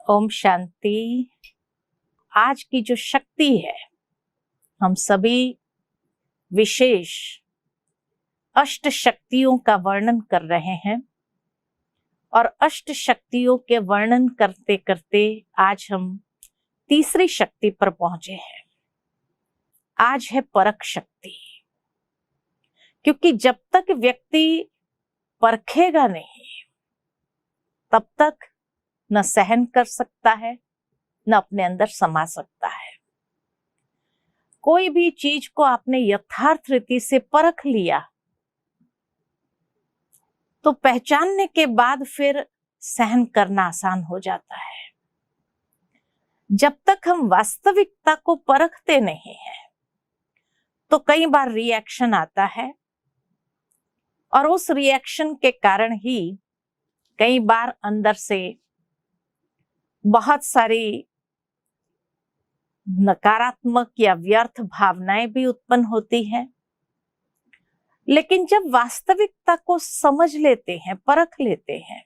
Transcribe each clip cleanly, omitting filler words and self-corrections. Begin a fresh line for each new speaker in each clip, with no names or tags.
ओम शांति। आज की जो शक्ति है, हम सभी विशेष अष्ट शक्तियों का वर्णन कर रहे हैं और अष्ट शक्तियों के वर्णन करते करते आज हम तीसरी शक्ति पर पहुंचे हैं। आज है परख शक्ति। क्योंकि जब तक व्यक्ति परखेगा नहीं, तब तक न सहन कर सकता है, न अपने अंदर समा सकता है। कोई भी चीज को आपने यथार्थ रीति से परख लिया तो पहचानने के बाद फिर सहन करना आसान हो जाता है। जब तक हम वास्तविकता को परखते नहीं हैं, तो कई बार रिएक्शन आता है और उस रिएक्शन के कारण ही कई बार अंदर से बहुत सारी नकारात्मक या व्यर्थ भावनाएं भी उत्पन्न होती हैं। लेकिन जब वास्तविकता को समझ लेते हैं, परख लेते हैं,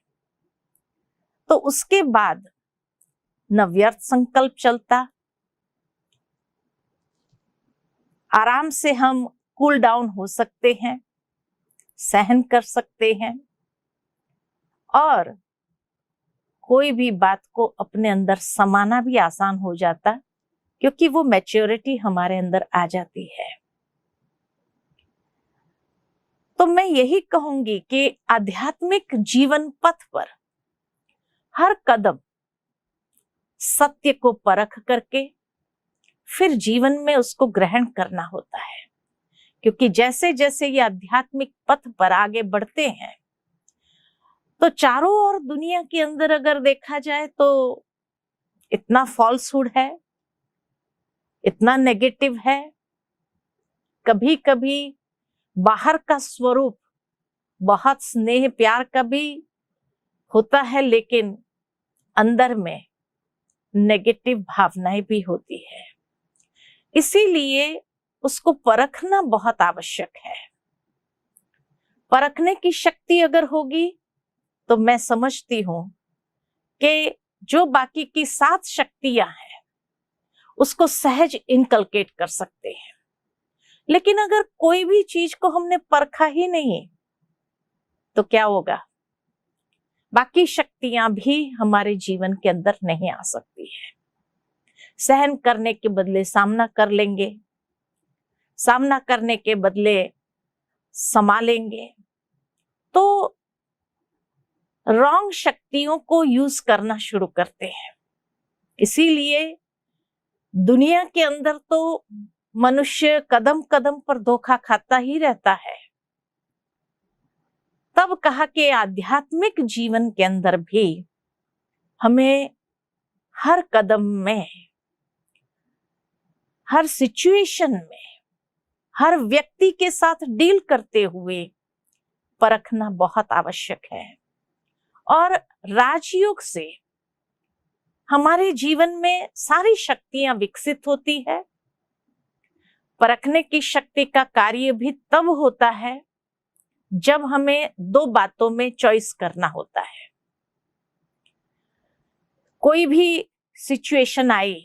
तो उसके बाद न व्यर्थ संकल्प चलता, आराम से हम कूल डाउन हो सकते हैं, सहन कर सकते हैं और कोई भी बात को अपने अंदर समाना भी आसान हो जाता, क्योंकि वो मैच्योरिटी हमारे अंदर आ जाती है। तो मैं यही कहूंगी कि आध्यात्मिक जीवन पथ पर हर कदम सत्य को परख करके फिर जीवन में उसको ग्रहण करना होता है। क्योंकि जैसे जैसे ये आध्यात्मिक पथ पर आगे बढ़ते हैं, तो चारों ओर दुनिया के अंदर अगर देखा जाए तो इतना फॉल्सहुड है, इतना नेगेटिव है। कभी कभी बाहर का स्वरूप बहुत स्नेह प्यार का भी होता है, लेकिन अंदर में नेगेटिव भावनाएं भी होती है। इसीलिए उसको परखना बहुत आवश्यक है। परखने की शक्ति अगर होगी तो मैं समझती हूं कि जो बाकी की 7 शक्तियां हैं उसको सहज इनकलकेट कर सकते हैं। लेकिन अगर कोई भी चीज को हमने परखा ही नहीं तो क्या होगा? बाकी शक्तियां भी हमारे जीवन के अंदर नहीं आ सकती है। सहन करने के बदले सामना कर लेंगे, सामना करने के बदले संभालेंगे, तो रॉन्ग शक्तियों को यूज करना शुरू करते हैं। इसीलिए दुनिया के अंदर तो मनुष्य कदम कदम पर धोखा खाता ही रहता है। तब कहा कि आध्यात्मिक जीवन के अंदर भी हमें हर कदम में, हर सिचुएशन में, हर व्यक्ति के साथ डील करते हुए परखना बहुत आवश्यक है। और राजयोग से हमारे जीवन में सारी शक्तियां विकसित होती है। परखने की शक्ति का कार्य भी तब होता है जब हमें 2 बातों में चॉइस करना होता है। कोई भी सिचुएशन आई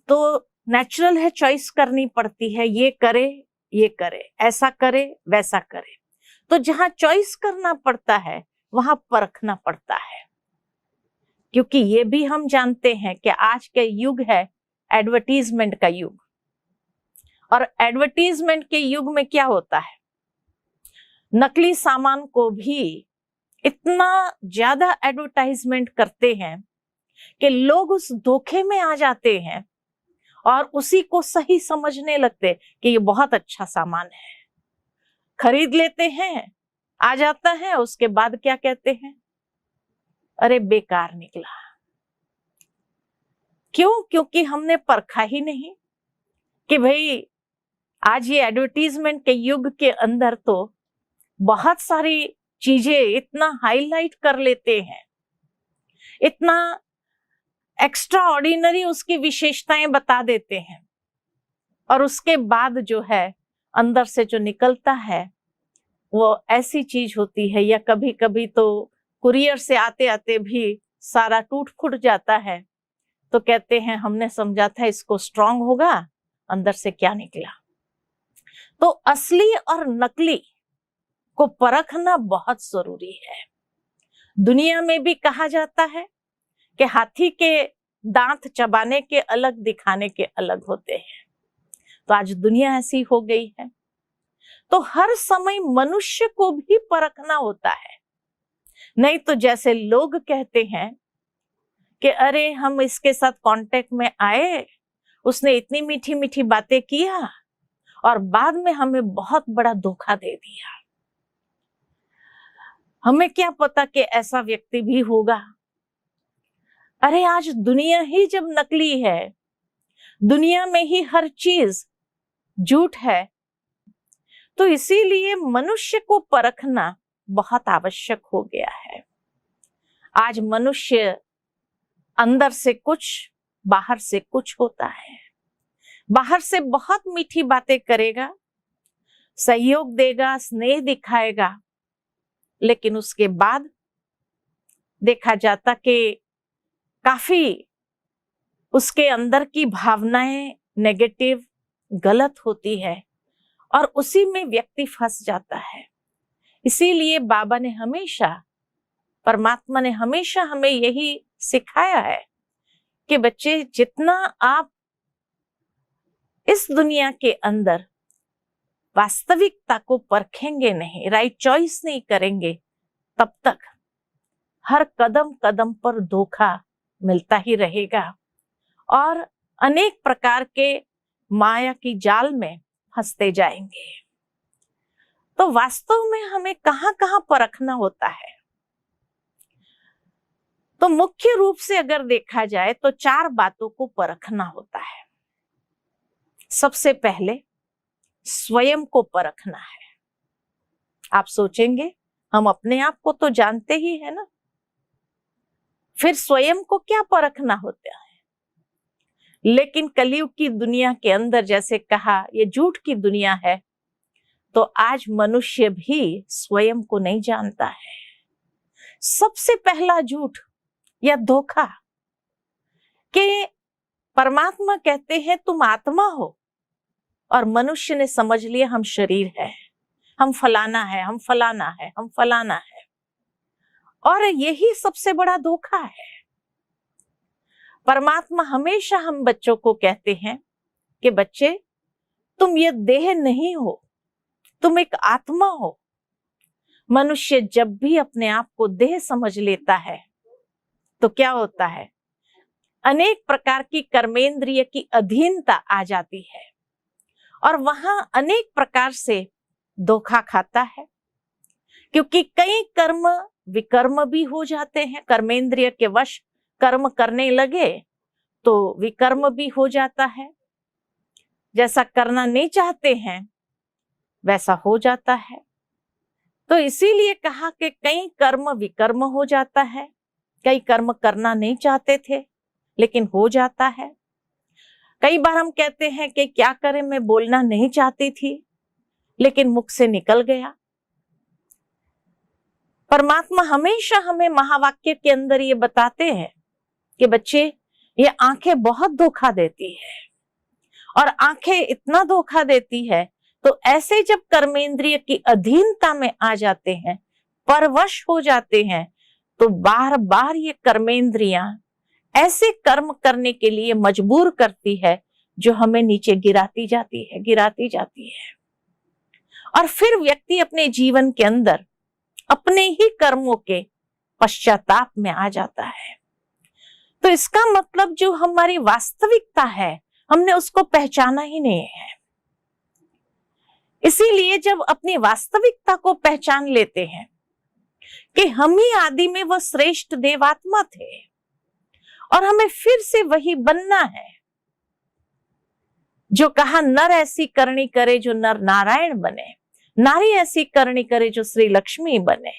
तो नेचुरल है, चॉइस करनी पड़ती है, ये करे ये करे, ऐसा करे वैसा करे। तो जहां चॉइस करना पड़ता है वहां परखना पड़ता है। क्योंकि ये भी हम जानते हैं कि आज के युग है एडवर्टीजमेंट का युग, और एडवर्टीजमेंट के युग में क्या होता है, नकली सामान को भी इतना ज्यादा एडवर्टाइजमेंट करते हैं कि लोग उस धोखे में आ जाते हैं और उसी को सही समझने लगते कि ये बहुत अच्छा सामान है, खरीद लेते हैं, आ जाता है, उसके बाद क्या कहते हैं, अरे बेकार निकला। क्यों? क्योंकि हमने परखा ही नहीं कि भाई आज ये एडवर्टीजमेंट के युग के अंदर तो बहुत सारी चीजें इतना हाईलाइट कर लेते हैं, इतना एक्स्ट्रा ऑर्डिनरी उसकी विशेषताएं बता देते हैं, और उसके बाद जो है अंदर से जो निकलता है वो ऐसी चीज होती है, या कभी कभी तो कुरियर से आते आते भी सारा टूट फूट जाता है तो कहते हैं हमने समझा था इसको स्ट्रांग होगा, अंदर से क्या निकला। तो असली और नकली को परखना बहुत जरूरी है। दुनिया में भी कहा जाता है कि हाथी के दांत चबाने के अलग, दिखाने के अलग होते हैं। तो आज दुनिया ऐसी हो गई है। तो हर समय मनुष्य को भी परखना होता है। नहीं तो जैसे लोग कहते हैं कि अरे हम इसके साथ कांटेक्ट में आए, उसने इतनी मीठी मीठी बातें किया और बाद में हमें बहुत बड़ा धोखा दे दिया। हमें क्या पता कि ऐसा व्यक्ति भी होगा। अरे आज दुनिया ही जब नकली है, दुनिया में ही हर चीज झूठ है, तो इसीलिए मनुष्य को परखना बहुत आवश्यक हो गया है। आज मनुष्य अंदर से कुछ, बाहर से कुछ होता है। बाहर से बहुत मीठी बातें करेगा, सहयोग देगा, स्नेह दिखाएगा, लेकिन उसके बाद देखा जाता कि काफी उसके अंदर की भावनाएं नेगेटिव, गलत होती है और उसी में व्यक्ति फंस जाता है। इसीलिए बाबा ने हमेशा, परमात्मा ने हमेशा हमें यही सिखाया है कि बच्चे, जितना आप इस दुनिया के अंदर वास्तविकता को परखेंगे नहीं, राइट चॉइस नहीं करेंगे, तब तक हर कदम कदम पर धोखा मिलता ही रहेगा और अनेक प्रकार के माया की जाल में फंसते जाएंगे। तो वास्तव में हमें कहां कहां परखना होता है? तो मुख्य रूप से अगर देखा जाए तो 4 बातों को परखना होता है। सबसे पहले स्वयं को परखना है। आप सोचेंगे हम अपने आप को तो जानते ही है ना, फिर स्वयं को क्या परखना होता है? लेकिन कलयुग की दुनिया के अंदर, जैसे कहा, ये झूठ की दुनिया है, तो आज मनुष्य भी स्वयं को नहीं जानता है। सबसे पहला झूठ या धोखा कि परमात्मा कहते हैं तुम आत्मा हो और मनुष्य ने समझ लिया हम शरीर है, हम फलाना है, हम फलाना है, हम फलाना है। और यही सबसे बड़ा धोखा है। परमात्मा हमेशा हम बच्चों को कहते हैं कि बच्चे, तुम ये देह नहीं हो, तुम एक आत्मा हो। मनुष्य जब भी अपने आप को देह समझ लेता है तो क्या होता है? अनेक प्रकार की कर्मेंद्रिय की अधीनता आ जाती है और वहां अनेक प्रकार से धोखा खाता है, क्योंकि कई कर्म विकर्म भी हो जाते हैं। कर्मेंद्रिय के वश कर्म करने लगे तो विकर्म भी हो जाता है। जैसा करना नहीं चाहते हैं वैसा हो जाता है। तो इसीलिए कहा कि कई कर्म विकर्म हो जाता है। कई कर्म करना नहीं चाहते थे लेकिन हो जाता है। कई बार हम कहते हैं कि क्या करें, मैं बोलना नहीं चाहती थी लेकिन मुख से निकल गया। परमात्मा हमेशा हमें महावाक्य के अंदर ये बताते हैं कि बच्चे, ये आंखें बहुत धोखा देती है और आंखें इतना धोखा देती है, तो ऐसे जब कर्मेंद्रिय की अधीनता में आ जाते हैं, परवश हो जाते हैं, तो बार बार ये कर्मेंद्रियां ऐसे कर्म करने के लिए मजबूर करती है जो हमें नीचे गिराती जाती है। और फिर व्यक्ति अपने जीवन के अंदर अपने ही कर्मों के पश्चाताप में आ जाता है। तो इसका मतलब जो हमारी वास्तविकता है हमने उसको पहचाना ही नहीं है। इसीलिए जब अपनी वास्तविकता को पहचान लेते हैं कि हम ही आदि में वो श्रेष्ठ देवात्मा थे और हमें फिर से वही बनना है, जो कहा नर ऐसी करनी करे जो नर नारायण बने, नारी ऐसी करनी करे जो श्री लक्ष्मी बने।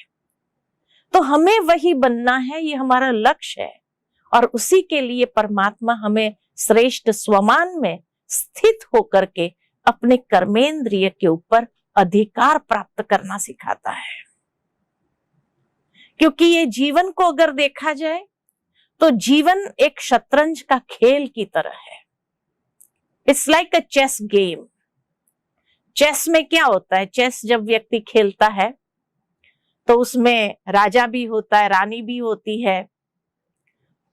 तो हमें वही बनना है, ये हमारा लक्ष्य है और उसी के लिए परमात्मा हमें श्रेष्ठ स्वमान में स्थित होकर के अपने कर्मेंद्रिय के ऊपर अधिकार प्राप्त करना सिखाता है। क्योंकि ये जीवन को अगर देखा जाए तो जीवन एक शतरंज का खेल की तरह है। It's like a chess game. Chess में क्या होता है, चेस जब व्यक्ति खेलता है तो उसमें राजा भी होता है, रानी भी होती है,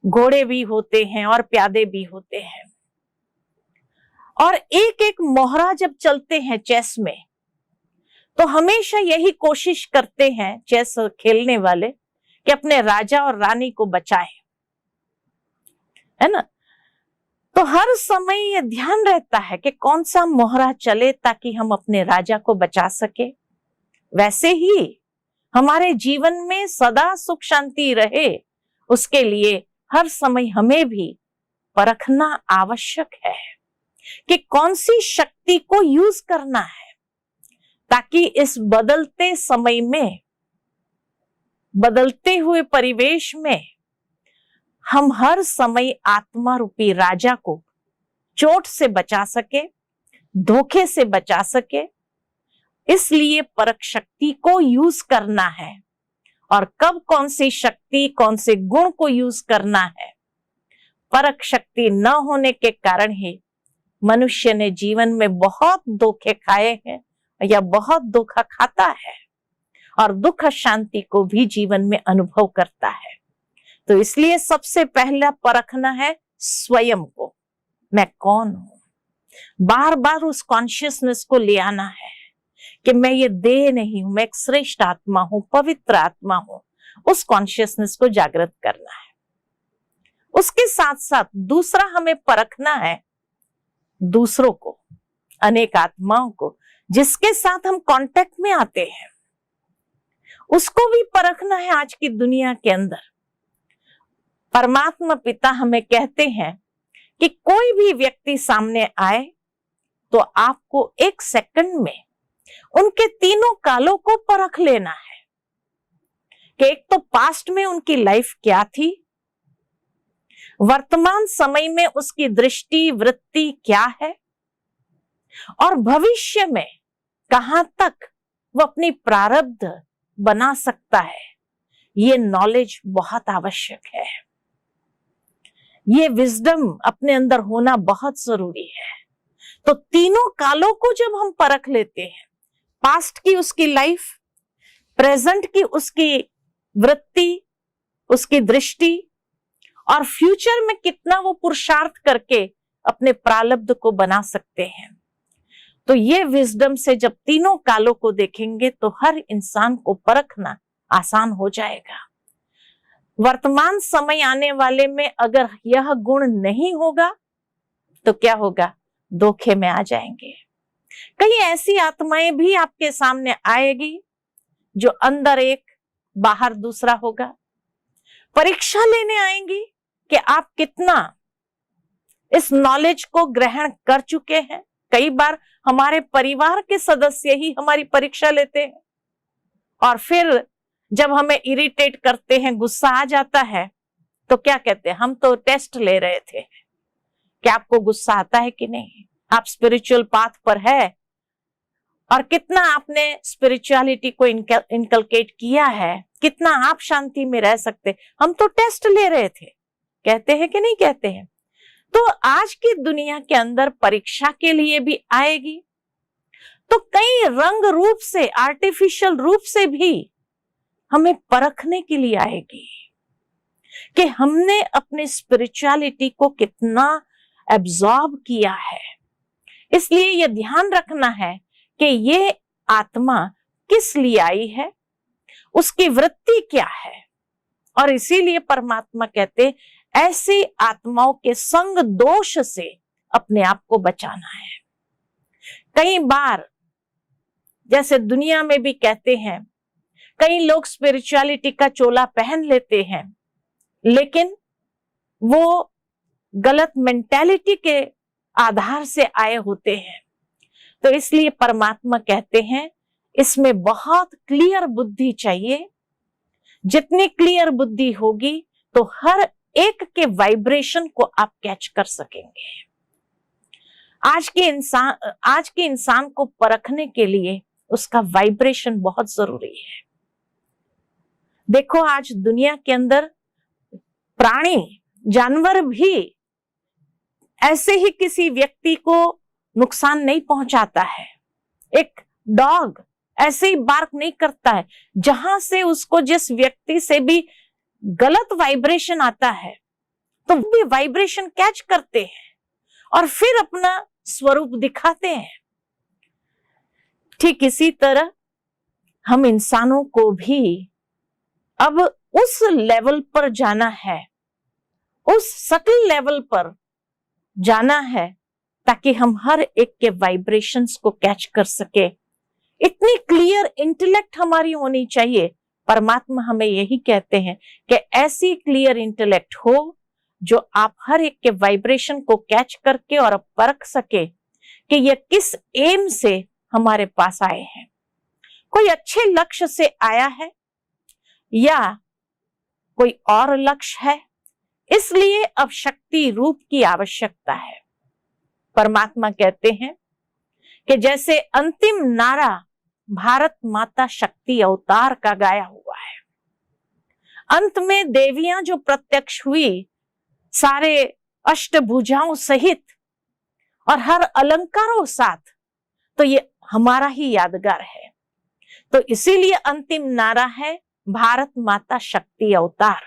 घोड़े भी होते हैं और प्यादे भी होते हैं। और एक एक मोहरा जब चलते हैं चेस में, तो हमेशा यही कोशिश करते हैं चेस खेलने वाले कि अपने राजा और रानी को बचाएं, है ना। तो हर समय ये ध्यान रहता है कि कौन सा मोहरा चले ताकि हम अपने राजा को बचा सके। वैसे ही हमारे जीवन में सदा सुख शांति रहे, उसके लिए हर समय हमें भी परखना आवश्यक है कि कौन सी शक्ति को यूज करना है, ताकि इस बदलते समय में, बदलते हुए परिवेश में हम हर समय आत्मा रूपी राजा को चोट से बचा सके, धोखे से बचा सके। इसलिए परख शक्ति को यूज करना है, और कब कौन सी शक्ति, कौन से गुण को यूज करना है, परख शक्ति न होने के कारण ही मनुष्य ने जीवन में बहुत धोखे खाए हैं या बहुत धोखा खाता है, और दुख शांति को भी जीवन में अनुभव करता है। तो इसलिए सबसे पहला परखना है स्वयं को, मैं कौन हूं। बार बार उस कॉन्शियसनेस को ले आना है कि मैं ये देह नहीं हूं, मैं एक श्रेष्ठ आत्मा हूं, पवित्र आत्मा हूं। उस कॉन्शियसनेस को जागृत करना है। उसके साथ साथ दूसरा हमें परखना है दूसरों को, अनेक आत्माओं को जिसके साथ हम कांटेक्ट में आते हैं, उसको भी परखना है। आज की दुनिया के अंदर परमात्मा पिता हमें कहते हैं कि कोई भी व्यक्ति सामने आए तो आपको एक सेकंड में उनके तीनों कालों को परख लेना है कि एक तो पास्ट में उनकी लाइफ क्या थी, वर्तमान समय में उसकी दृष्टि वृत्ति क्या है, और भविष्य में कहां तक वो अपनी प्रारब्ध बना सकता है। ये नॉलेज बहुत आवश्यक है। ये विजडम अपने अंदर होना बहुत जरूरी है। तो तीनों कालों को जब हम परख लेते हैं, पास्ट की उसकी लाइफ, प्रेजेंट की उसकी वृत्ति, उसकी दृष्टि, और फ्यूचर में कितना वो पुरुषार्थ करके अपने प्रारब्ध को बना सकते हैं। तो ये विजडम से जब तीनों कालों को देखेंगे तो हर इंसान को परखना आसान हो जाएगा। वर्तमान समय आने वाले में अगर यह गुण नहीं होगा तो क्या होगा, धोखे में आ जाएंगे। कई ऐसी आत्माएं भी आपके सामने आएगी जो अंदर एक बाहर दूसरा होगा। परीक्षा लेने आएंगी कि आप कितना इस नॉलेज को ग्रहण कर चुके हैं। कई बार हमारे परिवार के सदस्य ही हमारी परीक्षा लेते हैं, और फिर जब हमें इरिटेट करते हैं, गुस्सा आ जाता है, तो क्या कहते हैं, हम तो टेस्ट ले रहे थे कि आपको गुस्सा आता है कि नहीं, आप स्पिरिचुअल पाथ पर है, और कितना आपने स्पिरिचुअलिटी को इनकलकेट किया है, कितना आप शांति में रह सकते, हम तो टेस्ट ले रहे थे। कहते हैं कि नहीं कहते हैं। तो आज की दुनिया के अंदर परीक्षा के लिए भी आएगी, तो कई रंग रूप से, आर्टिफिशियल रूप से भी हमें परखने के लिए आएगी कि हमने अपने स्पिरिचुअलिटी को कितना एब्जॉर्ब किया है। इसलिए यह ध्यान रखना है कि ये आत्मा किस लिए आई है, उसकी वृत्ति क्या है। और इसीलिए परमात्मा कहते ऐसी आत्माओं के संग दोष से अपने आप को बचाना है। कई बार जैसे दुनिया में भी कहते हैं, कई लोग स्पिरिचुअलिटी का चोला पहन लेते हैं, लेकिन वो गलत मेंटालिटी के आधार से आए होते हैं। तो इसलिए परमात्मा कहते हैं इसमें बहुत क्लियर बुद्धि चाहिए। जितनी क्लियर बुद्धि होगी तो हर एक के वाइब्रेशन को आप कैच कर सकेंगे। आज के इंसान को परखने के लिए उसका वाइब्रेशन बहुत जरूरी है। देखो आज दुनिया के अंदर प्राणी जानवर भी ऐसे ही किसी व्यक्ति को नुकसान नहीं पहुंचाता है। एक डॉग ऐसे ही बार्क नहीं करता है। जहां से उसको जिस व्यक्ति से भी गलत वाइब्रेशन आता है तो वो भी वाइब्रेशन कैच करते हैं और फिर अपना स्वरूप दिखाते हैं। ठीक इसी तरह हम इंसानों को भी अब उस लेवल पर जाना है, उस सटल लेवल पर जाना है, ताकि हम हर एक के वाइब्रेशंस को कैच कर सके। इतनी क्लियर इंटेलेक्ट हमारी होनी चाहिए। परमात्मा हमें यही कहते हैं कि ऐसी क्लियर इंटेलेक्ट हो जो आप हर एक के वाइब्रेशन को कैच करके और परख सके कि यह किस एम से हमारे पास आए हैं। कोई अच्छे लक्ष्य से आया है या कोई और लक्ष्य है, इसलिए अब शक्ति रूप की आवश्यकता है। परमात्मा कहते हैं कि जैसे अंतिम नारा भारत माता शक्ति अवतार का गाया हुआ है, अंत में देवियां जो प्रत्यक्ष हुई सारे अष्टभुजाओं सहित और हर अलंकारों साथ, तो ये हमारा ही यादगार है। तो इसीलिए अंतिम नारा है भारत माता शक्ति अवतार।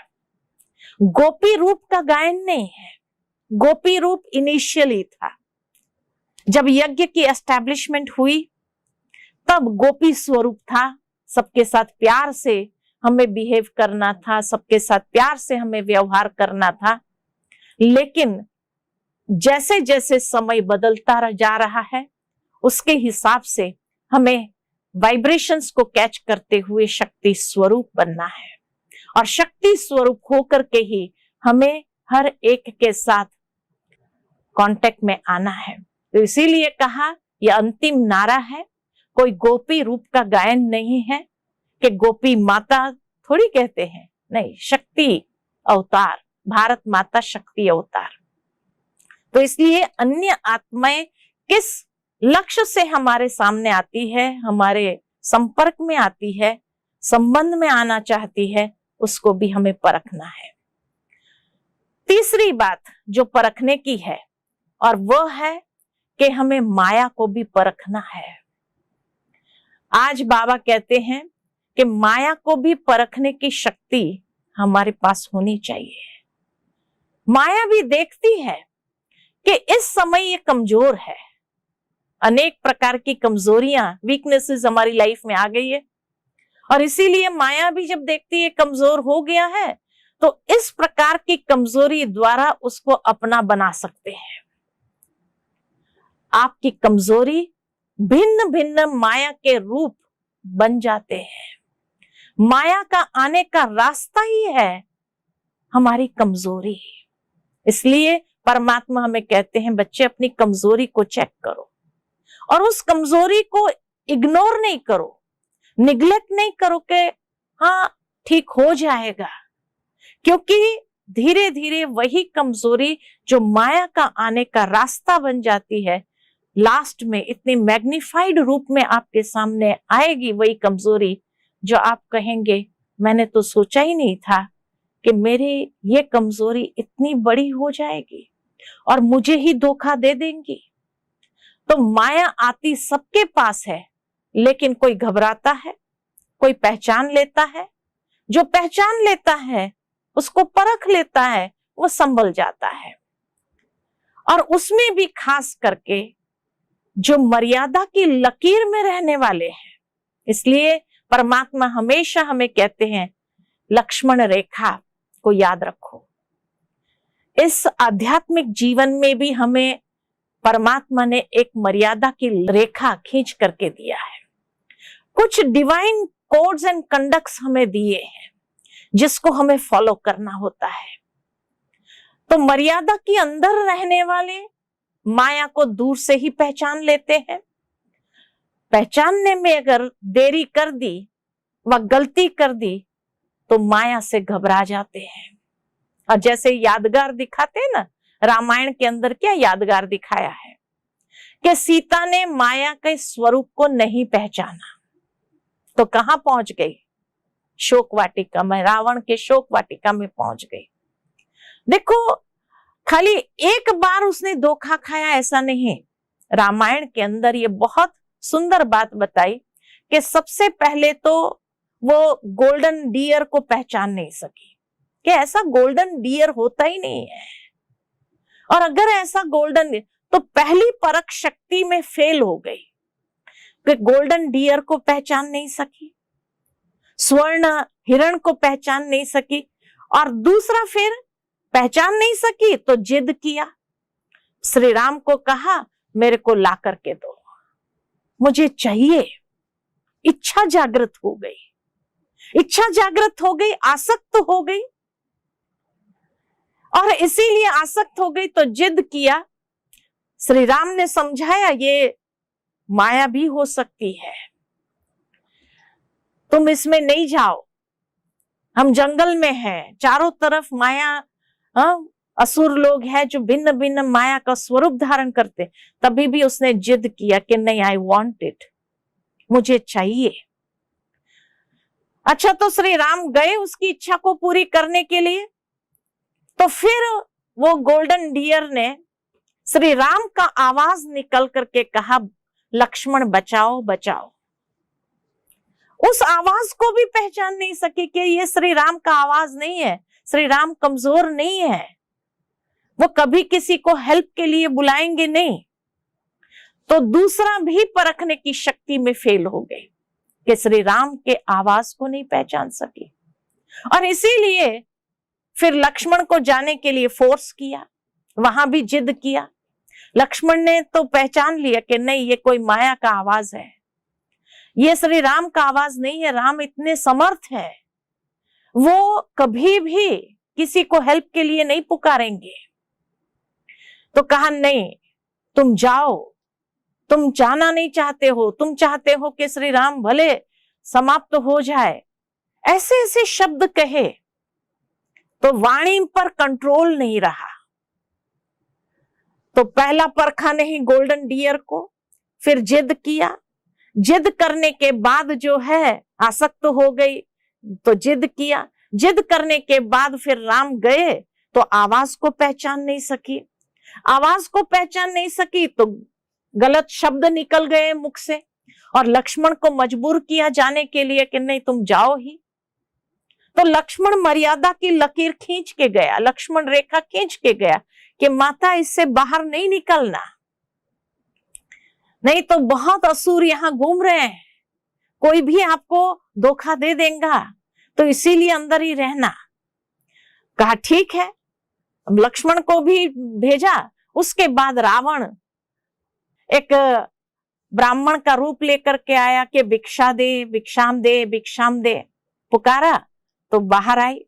गोपी रूप का गायन नहीं है। गोपी रूप इनिशियली था, जब यज्ञ की एस्टैब्लिशमेंट हुई तब गोपी स्वरूप था। सबके साथ प्यार से हमें बिहेव करना था, सबके साथ प्यार से हमें व्यवहार करना था। लेकिन जैसे जैसे समय बदलता जा रहा है उसके हिसाब से हमें वाइब्रेशंस को कैच करते हुए शक्ति स्वरूप बनना है, और शक्ति स्वरूप होकर के ही हमें हर एक के साथ कांटेक्ट में आना है। तो इसीलिए कहा यह अंतिम नारा है। कोई गोपी रूप का गायन नहीं है कि गोपी माता थोड़ी कहते हैं, नहीं, शक्ति अवतार, भारत माता शक्ति अवतार। तो इसलिए अन्य आत्माएं किस लक्ष्य से हमारे सामने आती है, हमारे संपर्क में आती है, संबंध में आना चाहती है, उसको भी हमें परखना है। तीसरी बात जो परखने की है और वह है कि हमें माया को भी परखना है। आज बाबा कहते हैं कि माया को भी परखने की शक्ति हमारे पास होनी चाहिए। माया भी देखती है कि इस समय ये कमजोर है। अनेक प्रकार की कमजोरियां, वीकनेसेस हमारी लाइफ में आ गई है, और इसीलिए माया भी जब देखती है कमजोर हो गया है तो इस प्रकार की कमजोरी द्वारा उसको अपना बना सकते हैं। आपकी कमजोरी भिन्न भिन्न माया के रूप बन जाते हैं। माया का आने का रास्ता ही है हमारी कमजोरी। इसलिए परमात्मा हमें कहते हैं बच्चे अपनी कमजोरी को चेक करो और उस कमजोरी को इग्नोर नहीं करो, निग्लेक्ट नहीं करो कि हाँ ठीक हो जाएगा, क्योंकि धीरे धीरे वही कमजोरी जो माया का आने का रास्ता बन जाती है, लास्ट में इतनी मैग्निफाइड रूप में आपके सामने आएगी। वही कमजोरी जो आप कहेंगे मैंने तो सोचा ही नहीं था कि मेरी ये कमजोरी इतनी बड़ी हो जाएगी और मुझे ही धोखा दे देंगी। तो माया आती सबके पास है, लेकिन कोई घबराता है, कोई पहचान लेता है। जो पहचान लेता है, उसको परख लेता है, वो संभल जाता है। और उसमें भी खास करके जो मर्यादा की लकीर में रहने वाले हैं। इसलिए परमात्मा हमेशा हमें कहते हैं लक्ष्मण रेखा को याद रखो। इस आध्यात्मिक जीवन में भी हमें परमात्मा ने एक मर्यादा की रेखा खींच करके दिया है। कुछ डिवाइन कोड्स एंड कंडक्ट्स हमें दिए हैं जिसको हमें फॉलो करना होता है। तो मर्यादा के अंदर रहने वाले माया को दूर से ही पहचान लेते हैं। पहचानने में अगर देरी कर दी व गलती कर दी तो माया से घबरा जाते हैं। और जैसे यादगार दिखाते हैं ना, रामायण के अंदर क्या यादगार दिखाया है कि सीता ने माया के स्वरूप को नहीं पहचाना तो कहां पहुंच गई? शोक वाटिका में, रावण के शोक वाटिका में पहुंच गई। देखो, खाली एक बार उसने धोखा खाया ऐसा नहीं। रामायण के अंदर ये बहुत सुंदर बात बताई कि सबसे पहले तो वो गोल्डन डियर को पहचान नहीं सकी कि ऐसा गोल्डन डियर होता ही नहीं है, और अगर ऐसा गोल्डन, तो पहली परख शक्ति में फेल हो गई कि गोल्डन डियर को पहचान नहीं सकी, स्वर्ण हिरण को पहचान नहीं सकी, और दूसरा फिर पहचान नहीं सकी तो जिद किया। श्री राम को कहा मेरे को ला करके दो, मुझे चाहिए। इच्छा जागृत हो गई, इच्छा जागृत हो गई, आसक्त हो गई, और इसीलिए आसक्त हो गई तो जिद किया। श्री राम ने समझाया ये माया भी हो सकती है, तुम इसमें नहीं जाओ, हम जंगल में हैं, चारों तरफ माया, असुर लोग हैं जो भिन्न भिन्न माया का स्वरूप धारण करते। तभी भी उसने जिद किया कि नहीं, आई वॉन्ट इट, मुझे चाहिए। अच्छा, तो श्री राम गए उसकी इच्छा को पूरी करने के लिए। तो फिर वो गोल्डन डियर ने श्री राम का आवाज निकल करके कहा, लक्ष्मण बचाओ बचाओ। उस आवाज को भी पहचान नहीं सकी कि ये श्री राम का आवाज नहीं है। श्री राम कमजोर नहीं है, वो कभी किसी को हेल्प के लिए बुलाएंगे नहीं। तो दूसरा भी परखने की शक्ति में फेल हो गई कि श्री राम के आवाज को नहीं पहचान सकी, और इसीलिए फिर लक्ष्मण को जाने के लिए फोर्स किया, वहां भी जिद किया। लक्ष्मण ने तो पहचान लिया कि नहीं, ये कोई माया का आवाज है, ये श्री राम का आवाज नहीं है। राम इतने समर्थ है, वो कभी भी किसी को हेल्प के लिए नहीं पुकारेंगे। तो कहा नहीं, तुम जाओ, तुम जाना नहीं चाहते हो, तुम चाहते हो कि श्री राम भले समाप्त हो जाए। ऐसे ऐसे शब्द कहे तो वाणी पर कंट्रोल नहीं रहा। तो पहला परखा नहीं गोल्डन डियर को, फिर जिद किया, जिद करने के बाद जो है आसक्त हो गई तो जिद किया, जिद करने के बाद फिर राम गए तो आवाज को पहचान नहीं सकी, आवाज को पहचान नहीं सकी तो गलत शब्द निकल गए मुख से, और लक्ष्मण को मजबूर किया जाने के लिए कि नहीं तुम जाओ ही। तो लक्ष्मण मर्यादा की लकीर खींच के गया, लक्ष्मण रेखा खींच के गया कि माता इससे बाहर नहीं निकलना, नहीं तो बहुत असुर यहाँ घूम रहे हैं, कोई भी आपको धोखा दे देगा, तो इसीलिए अंदर ही रहना। कहा ठीक है, अब लक्ष्मण को भी भेजा। उसके बाद रावण एक ब्राह्मण का रूप लेकर के आया कि भिक्षा दे, भिक्षाम दे, भिक्षाम दे, पुकारा तो बाहर आई।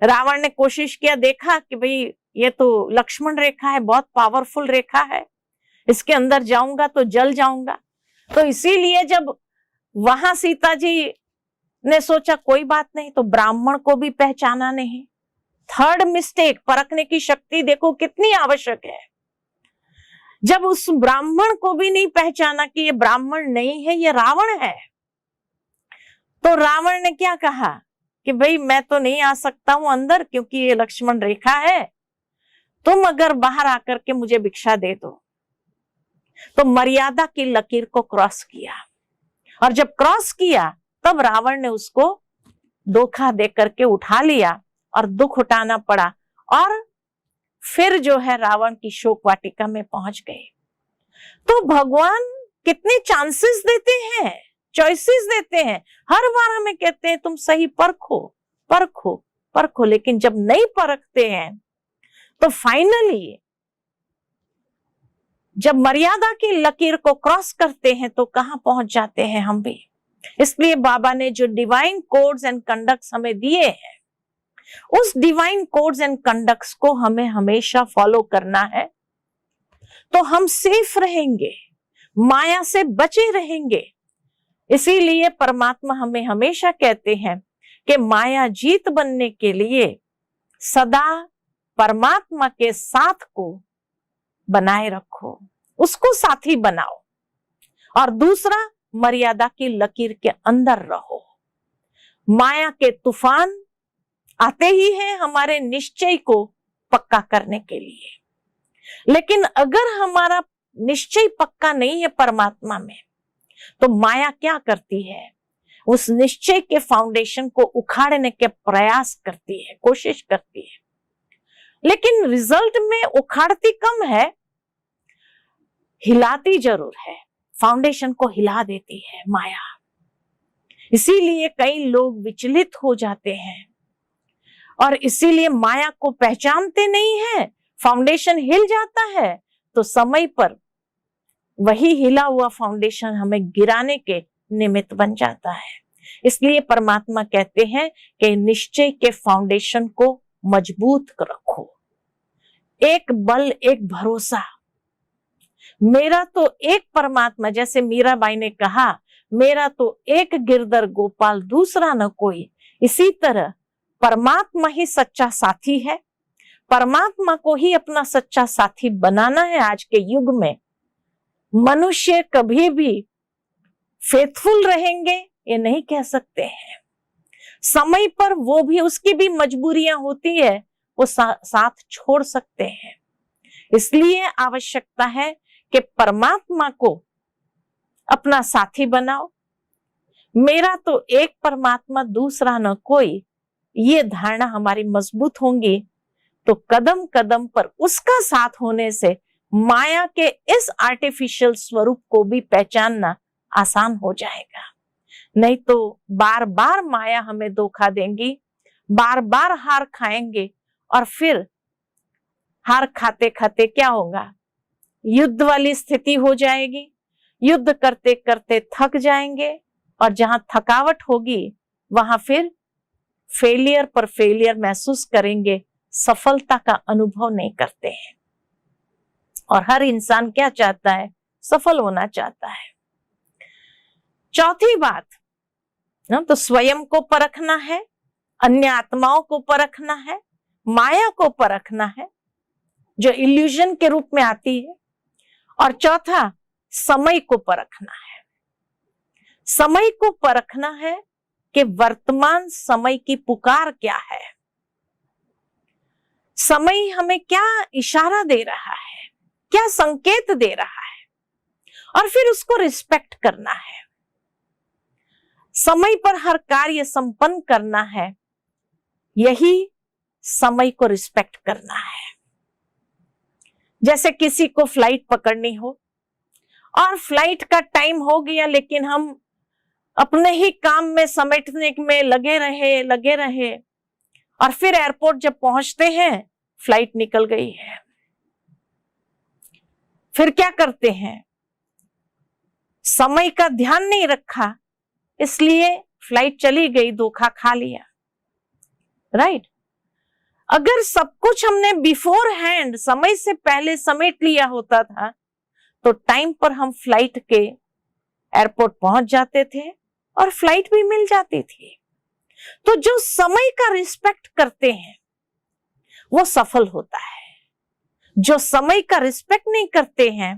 रावण ने कोशिश किया, देखा कि भाई ये तो लक्ष्मण रेखा है, बहुत पावरफुल रेखा है, इसके अंदर जाऊंगा तो जल जाऊंगा। तो इसीलिए जब वहां सीता जी ने सोचा कोई बात नहीं, तो ब्राह्मण को भी पहचाना नहीं। थर्ड मिस्टेक, परखने की शक्ति देखो कितनी आवश्यक है। जब उस ब्राह्मण को भी नहीं पहचाना कि ये ब्राह्मण नहीं है, ये रावण है, तो रावण ने क्या कहा कि भाई मैं तो नहीं आ सकता हूं अंदर क्योंकि ये लक्ष्मण रेखा है, तुम अगर बाहर आकर के मुझे भिक्षा दे दो। तो मर्यादा की लकीर को क्रॉस किया, और जब क्रॉस किया तब रावण ने उसको धोखा दे करके उठा लिया और दुख उठाना पड़ा, और फिर जो है रावण की शोक वाटिका में पहुंच गए। तो भगवान कितने चांसेस देते हैं, चॉइसेस देते हैं, हर बार हमें कहते हैं तुम सही परखो परखो परखो, लेकिन जब नहीं परखते हैं तो फाइनली जब मर्यादा की लकीर को क्रॉस करते हैं तो कहां पहुंच जाते हैं हम भी। इसलिए बाबा ने जो डिवाइन कोड्स एंड कंडक्ट्स हमें दिए हैं, उस डिवाइन कोड्स एंड कंडक्ट्स को हमें हमेशा फॉलो करना है, तो हम सेफ रहेंगे, माया से बचे रहेंगे। इसीलिए परमात्मा हमें हमेशा कहते हैं कि माया जीत बनने के लिए सदा परमात्मा के साथ को बनाए रखो, उसको साथी बनाओ, और दूसरा मर्यादा की लकीर के अंदर रहो। माया के तूफान आते ही हैं हमारे निश्चय को पक्का करने के लिए। लेकिन अगर हमारा निश्चय पक्का नहीं है परमात्मा में, तो माया क्या करती है, उस निश्चय के फाउंडेशन को उखाड़ने के प्रयास करती है, कोशिश करती है। लेकिन रिजल्ट में उखाड़ती कम है, हिलाती जरूर है, फाउंडेशन को हिला देती है माया। इसीलिए कई लोग विचलित हो जाते हैं और इसीलिए माया को पहचानते नहीं है। फाउंडेशन हिल जाता है तो समय पर वही हिला हुआ फाउंडेशन हमें गिराने के निमित्त बन जाता है। इसलिए परमात्मा कहते हैं कि निश्चय के फाउंडेशन को मजबूत रखो, एक बल, एक भरोसा। मेरा तो एक परमात्मा, जैसे मीराबाई ने कहा, मेरा तो एक गिरधर गोपाल दूसरा न कोई। इसी तरह परमात्मा ही सच्चा साथी है, परमात्मा को ही अपना सच्चा साथी बनाना है। आज के युग में मनुष्य कभी भी फेथफुल रहेंगे ये नहीं कह सकते हैं। समय पर वो भी, उसकी भी मजबूरियां होती है, वो साथ छोड़ सकते हैं। इसलिए आवश्यकता है कि परमात्मा को अपना साथी बनाओ। मेरा तो एक परमात्मा दूसरा न कोई, ये धारणा हमारी मजबूत होंगी तो कदम कदम पर उसका साथ होने से माया के इस आर्टिफिशियल स्वरूप को भी पहचानना आसान हो जाएगा। नहीं तो बार बार माया हमें धोखा देंगी, बार बार हार खाएंगे और फिर हार खाते खाते क्या होगा, युद्ध वाली स्थिति हो जाएगी। युद्ध करते करते थक जाएंगे और जहां थकावट होगी वहां फिर फेलियर पर फेलियर महसूस करेंगे, सफलता का अनुभव नहीं करते हैं। और हर इंसान क्या चाहता है, सफल होना चाहता है। चौथी बात ना, तो स्वयं को परखना है, अन्य आत्माओं को परखना है, माया को परखना है जो इल्यूजन के रूप में आती है। और चौथा, समय को परखना है। समय को परखना है कि वर्तमान समय की पुकार क्या है, समय हमें क्या इशारा दे रहा है, क्या संकेत दे रहा है, और फिर उसको रिस्पेक्ट करना है। समय पर हर कार्य संपन्न करना है, यही समय को रिस्पेक्ट करना है। जैसे किसी को फ्लाइट पकड़नी हो और फ्लाइट का टाइम हो गया, लेकिन हम अपने ही काम में समेटने में लगे रहे और फिर एयरपोर्ट जब पहुंचते हैं फ्लाइट निकल गई है। फिर क्या करते हैं, समय का ध्यान नहीं रखा, इसलिए फ्लाइट चली गई, धोखा खा लिया। राइट? अगर सब कुछ हमने बिफोर हैंड, समय से पहले समेट लिया होता था तो टाइम पर हम फ्लाइट के एयरपोर्ट पहुंच जाते थे और फ्लाइट भी मिल जाती थी। तो जो समय का रिस्पेक्ट करते हैं वो सफल होता है। जो समय का रिस्पेक्ट नहीं करते हैं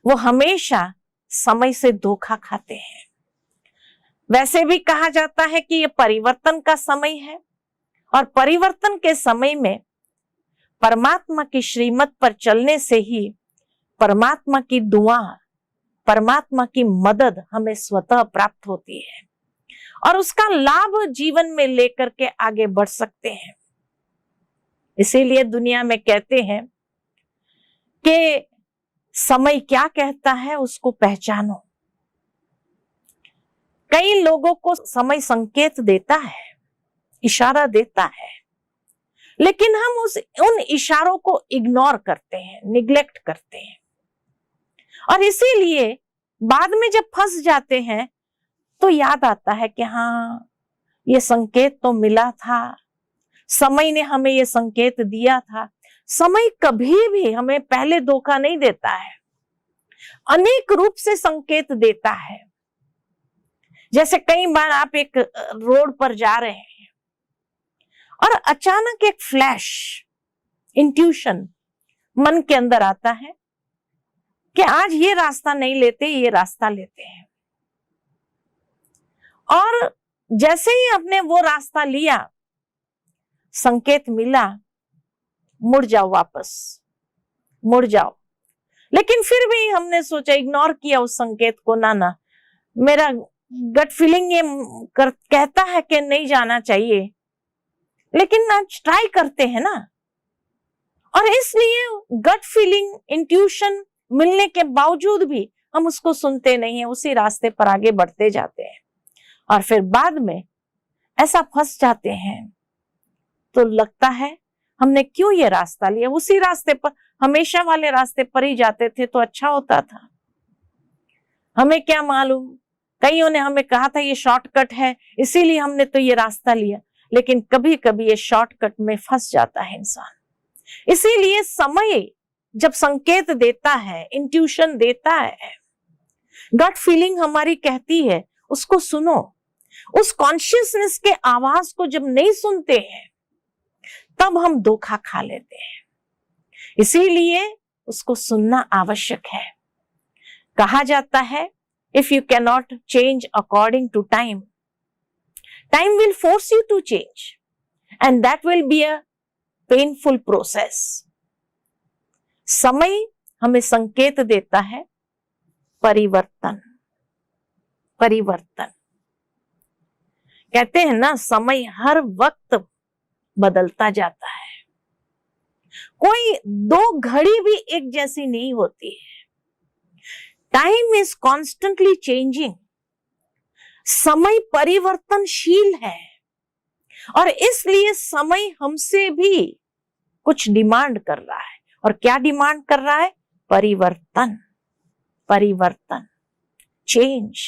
वो हमेशा समय से धोखा खाते हैं। वैसे भी कहा जाता है कि ये परिवर्तन का समय है और परिवर्तन के समय में परमात्मा की श्रीमत पर चलने से ही परमात्मा की दुआ, परमात्मा की मदद हमें स्वतः प्राप्त होती है और उसका लाभ जीवन में लेकर के आगे बढ़ सकते हैं। इसीलिए दुनिया में कहते हैं कि समय क्या कहता है उसको पहचानो। कई लोगों को समय संकेत देता है, इशारा देता है, लेकिन हम उन इशारों को इग्नोर करते हैं, निग्लेक्ट करते हैं और इसीलिए बाद में जब फंस जाते हैं तो याद आता है कि हाँ, ये संकेत तो मिला था, समय ने हमें ये संकेत दिया था। समय कभी भी हमें पहले धोखा नहीं देता है, अनेक रूप से संकेत देता है। जैसे कई बार आप एक रोड पर जा रहे हैं और अचानक एक फ्लैश, इंट्यूशन मन के अंदर आता है कि आज ये रास्ता नहीं लेते, ये रास्ता लेते हैं। और जैसे ही आपने वो रास्ता लिया संकेत मिला, मुड़ जाओ, वापस मुड़ जाओ। लेकिन फिर भी हमने सोचा, इग्नोर किया उस संकेत को, ना मेरा गट फीलिंग ये कहता है कि नहीं जाना चाहिए, लेकिन आज ट्राई करते हैं ना। और इसलिए गट फीलिंग, इंट्यूशन मिलने के बावजूद भी हम उसको सुनते नहीं है, उसी रास्ते पर आगे बढ़ते जाते हैं और फिर बाद में ऐसा फंस जाते हैं तो लगता है हमने क्यों ये रास्ता लिया, उसी रास्ते पर, हमेशा वाले रास्ते पर ही जाते थे तो अच्छा होता था। हमें क्या मालूम, कईयों ने हमें कहा था ये शॉर्टकट है इसीलिए हमने तो ये रास्ता लिया, लेकिन कभी कभी ये शॉर्टकट में फंस जाता है इंसान। इसीलिए समय जब संकेत देता है, इंट्यूशन देता है, गट फीलिंग हमारी कहती है, उसको सुनो। उस कॉन्शियसनेस के आवाज को जब नहीं सुनते हैं तब हम धोखा खा लेते हैं। इसीलिए उसको सुनना आवश्यक है। कहा जाता है, if you cannot change according to time, time will force you to change and that will be a painful process. समय हमें संकेत देता है परिवर्तन। परिवर्तन कहते हैं ना, समय हर वक्त बदलता जाता है, कोई दो घड़ी भी एक जैसी नहीं होती है। Time is constantly changing. समय परिवर्तनशील है और इसलिए समय हमसे भी कुछ डिमांड कर रहा है। और क्या डिमांड कर रहा है? परिवर्तन, परिवर्तन, चेंज।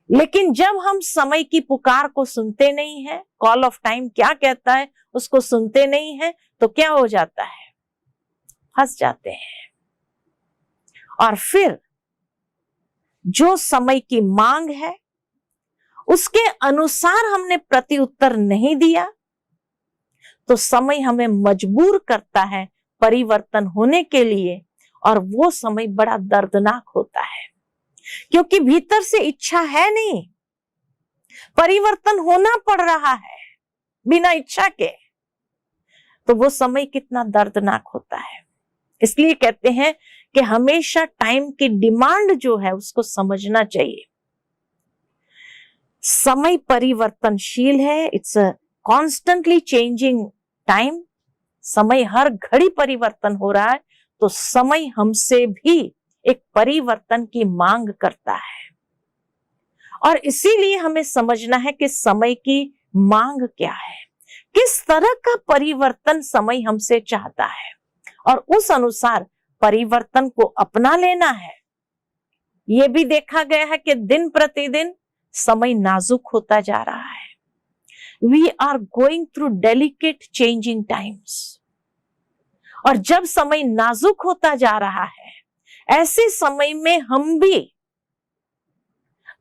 लेकिन जब हम समय की पुकार को सुनते नहीं है, कॉल ऑफ टाइम क्या कहता है उसको सुनते नहीं है, तो क्या हो जाता है? फंस जाते हैं। और फिर जो समय की मांग है उसके अनुसार हमने प्रत्युत्तर नहीं दिया तो समय हमें मजबूर करता है परिवर्तन होने के लिए, और वो समय बड़ा दर्दनाक होता है क्योंकि भीतर से इच्छा है नहीं, परिवर्तन होना पड़ रहा है बिना इच्छा के, तो वो समय कितना दर्दनाक होता है। इसलिए कहते हैं कि हमेशा टाइम की डिमांड जो है उसको समझना चाहिए। समय परिवर्तनशील है, it's a constantly changing time. समय हर घड़ी परिवर्तन हो रहा है, तो समय हमसे भी एक परिवर्तन की मांग करता है। और इसीलिए हमें समझना है कि समय की मांग क्या है, किस तरह का परिवर्तन समय हमसे चाहता है, और उस अनुसार परिवर्तन को अपना लेना है। यह भी देखा गया है कि दिन प्रतिदिन समय नाजुक होता जा रहा है। We are going through delicate changing times. और जब समय नाजुक होता जा रहा है, ऐसे समय में हम भी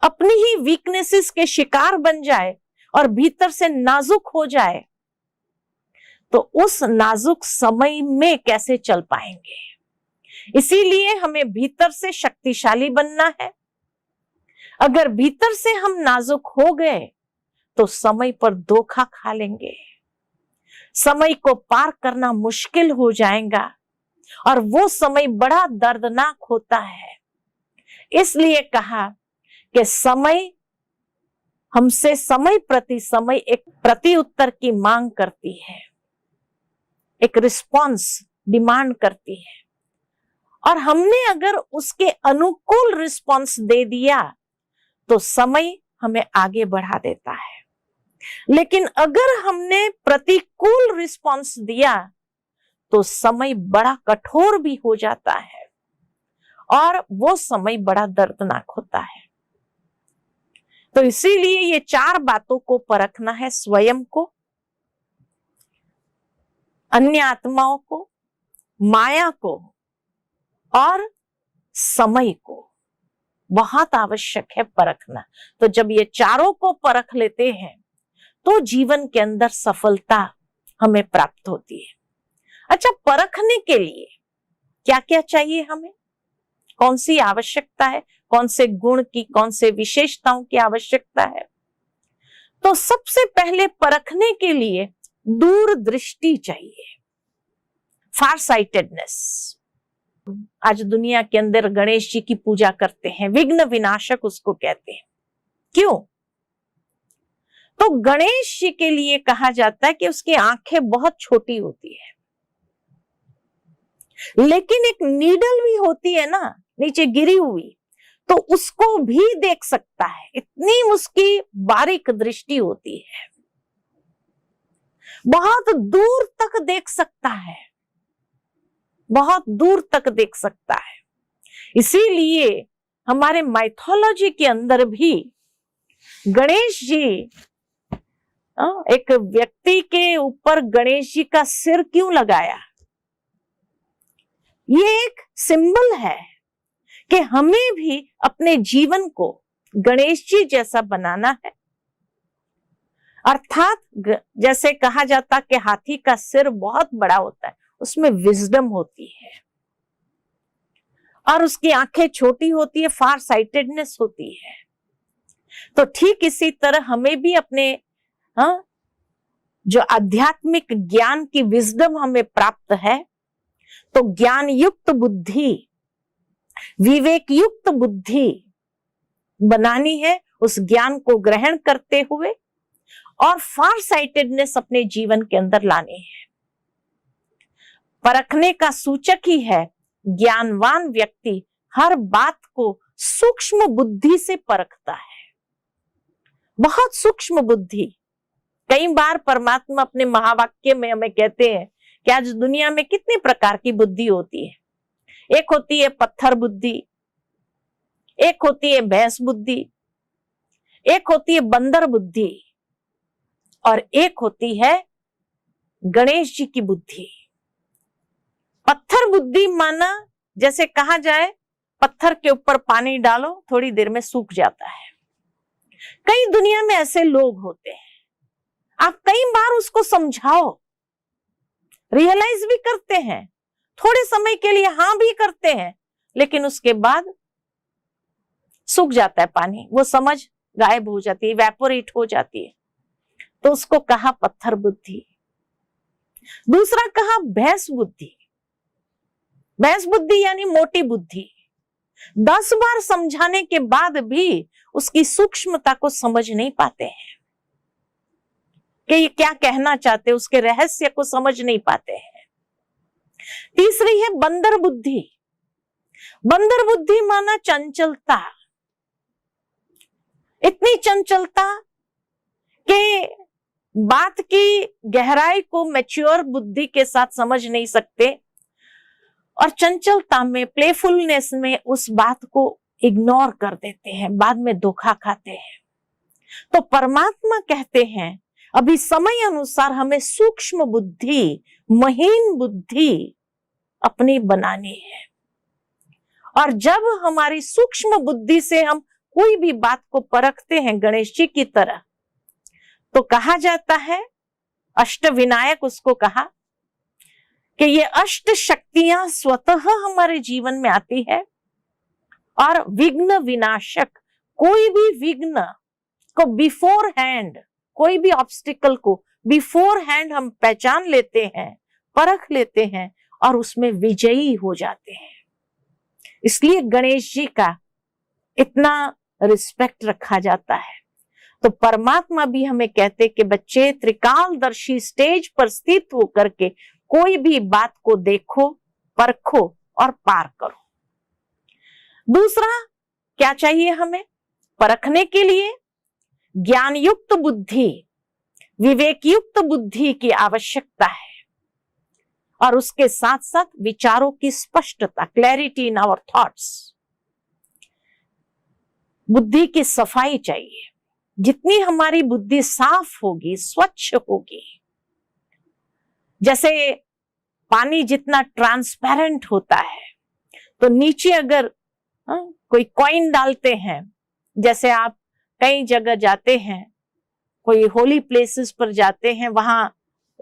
अपनी ही वीकनेसेस के शिकार बन जाए और भीतर से नाजुक हो जाए, तो उस नाजुक समय में कैसे चल पाएंगे? इसीलिए हमें भीतर से शक्तिशाली बनना है। अगर भीतर से हम नाजुक हो गए तो समय पर धोखा खा लेंगे, समय को पार करना मुश्किल हो जाएगा और वो समय बड़ा दर्दनाक होता है। इसलिए कहा कि समय हमसे समय प्रति समय एक प्रति उत्तर की मांग करती है, एक रिस्पॉन्स डिमांड करती है, और हमने अगर उसके अनुकूल रिस्पॉन्स दे दिया तो समय हमें आगे बढ़ा देता है। लेकिन अगर हमने प्रतिकूल रिस्पॉन्स दिया तो समय बड़ा कठोर भी हो जाता है और वो समय बड़ा दर्दनाक होता है। तो इसीलिए ये चार बातों को परखना है, स्वयं को, अन्य आत्माओं को, माया को और समय को। बहुत आवश्यक है परखना। तो जब ये चारों को परख लेते हैं तो जीवन के अंदर सफलता हमें प्राप्त होती है। अच्छा, परखने के लिए क्या क्या चाहिए हमें? कौन सी आवश्यकता है? कौन से गुण की, कौन से विशेषताओं की आवश्यकता है? तो सबसे पहले परखने के लिए दूरदृष्टि चाहिए, फार साइटेडनेस। आज दुनिया के अंदर गणेश जी की पूजा करते हैं, विघ्न विनाशक उसको कहते हैं। क्यों? तो गणेश जी के लिए कहा जाता है कि उसकी आंखें बहुत छोटी होती है, लेकिन एक नीडल भी होती है ना नीचे गिरी हुई, तो उसको भी देख सकता है, इतनी उसकी बारीक दृष्टि होती है, बहुत दूर तक देख सकता है, बहुत दूर तक देख सकता है। इसीलिए हमारे माइथोलॉजी के अंदर भी गणेश जी, एक व्यक्ति के ऊपर गणेश जी का सिर क्यों लगाया, ये एक सिंबल है कि हमें भी अपने जीवन को गणेश जी जैसा बनाना है। अर्थात जैसे कहा जाता कि हाथी का सिर बहुत बड़ा होता है, उसमें विजडम होती है, और उसकी आंखें छोटी होती है, फार साइटेडनेस होती है। तो ठीक इसी तरह हमें भी अपने जो आध्यात्मिक ज्ञान की विजडम हमें प्राप्त है, तो ज्ञान युक्त बुद्धि, विवेक युक्त बुद्धि बनानी है, उस ज्ञान को ग्रहण करते हुए, और फार साइटेडनेस अपने जीवन के अंदर लानी है। परखने का सूचक ही है ज्ञानवान व्यक्ति हर बात को सूक्ष्म बुद्धि से परखता है, बहुत सूक्ष्म बुद्धि। कई बार परमात्मा अपने महावाक्य में हमें कहते हैं कि आज दुनिया में कितने प्रकार की बुद्धि होती है। एक होती है पत्थर बुद्धि, एक होती है भैंस बुद्धि, एक होती है बंदर बुद्धि, और एक होती है गणेश जी की बुद्धि। पत्थर बुद्धि माना जैसे कहा जाए पत्थर के ऊपर पानी डालो, थोड़ी देर में सूख जाता है। कई दुनिया में ऐसे लोग होते हैं, आप कई बार उसको समझाओ, रियलाइज भी करते हैं, थोड़े समय के लिए हाँ भी करते हैं, लेकिन उसके बाद सूख जाता है पानी, वो समझ गायब हो जाती है, इवेपोरेट हो जाती है। तो उसको कहा पत्थर बुद्धि। दूसरा कहा भैंस बुद्धि। भैंस बुद्धि यानी मोटी बुद्धि। 10 बार समझाने के बाद भी उसकी सूक्ष्मता को समझ नहीं पाते हैं कि ये क्या कहना चाहते, उसके रहस्य को समझ नहीं पाते हैं। तीसरी है बंदर बुद्धि। बंदर बुद्धि माना चंचलता, इतनी चंचलता कि बात की गहराई को मैच्योर बुद्धि के साथ समझ नहीं सकते, और चंचलता में, प्लेफुलनेस में उस बात को इग्नोर कर देते हैं, बाद में धोखा खाते हैं। तो परमात्मा कहते हैं अभी समय अनुसार हमें सूक्ष्म बुद्धि, महीन बुद्धि अपनी बनानी है, और जब हमारी सूक्ष्म बुद्धि से हम कोई भी बात को परखते हैं गणेश जी की तरह, तो कहा जाता है, अष्ट विनायक उसको कहा कि ये अष्ट शक्तियां स्वतः हमारे जीवन में आती है, और विघ्न विनाशक, कोई भी विघ्न को बिफोर हैंड, कोई भी ऑब्स्टिकल को बिफोर हैंड हम पहचान लेते हैं, परख लेते हैं, और उसमें विजयी हो जाते हैं। इसलिए गणेश जी का इतना रिस्पेक्ट रखा जाता है। तो परमात्मा भी हमें कहते कि बच्चे त्रिकालदर्शी स्टेज पर स्थित होकर के कोई भी बात को देखो, परखो और पार करो। दूसरा क्या चाहिए हमें परखने के लिए? ज्ञान युक्त बुद्धि, विवेक युक्त बुद्धि की आवश्यकता है, और उसके साथ साथ विचारों की स्पष्टता, क्लैरिटी इन आवर थॉट्स। बुद्धि की सफाई चाहिए। जितनी हमारी बुद्धि साफ होगी, स्वच्छ होगी, जैसे पानी जितना ट्रांसपेरेंट होता है, तो नीचे अगर कोई कॉइन डालते हैं, जैसे आप कई जगह जाते हैं, कोई होली प्लेसेस पर जाते हैं, वहां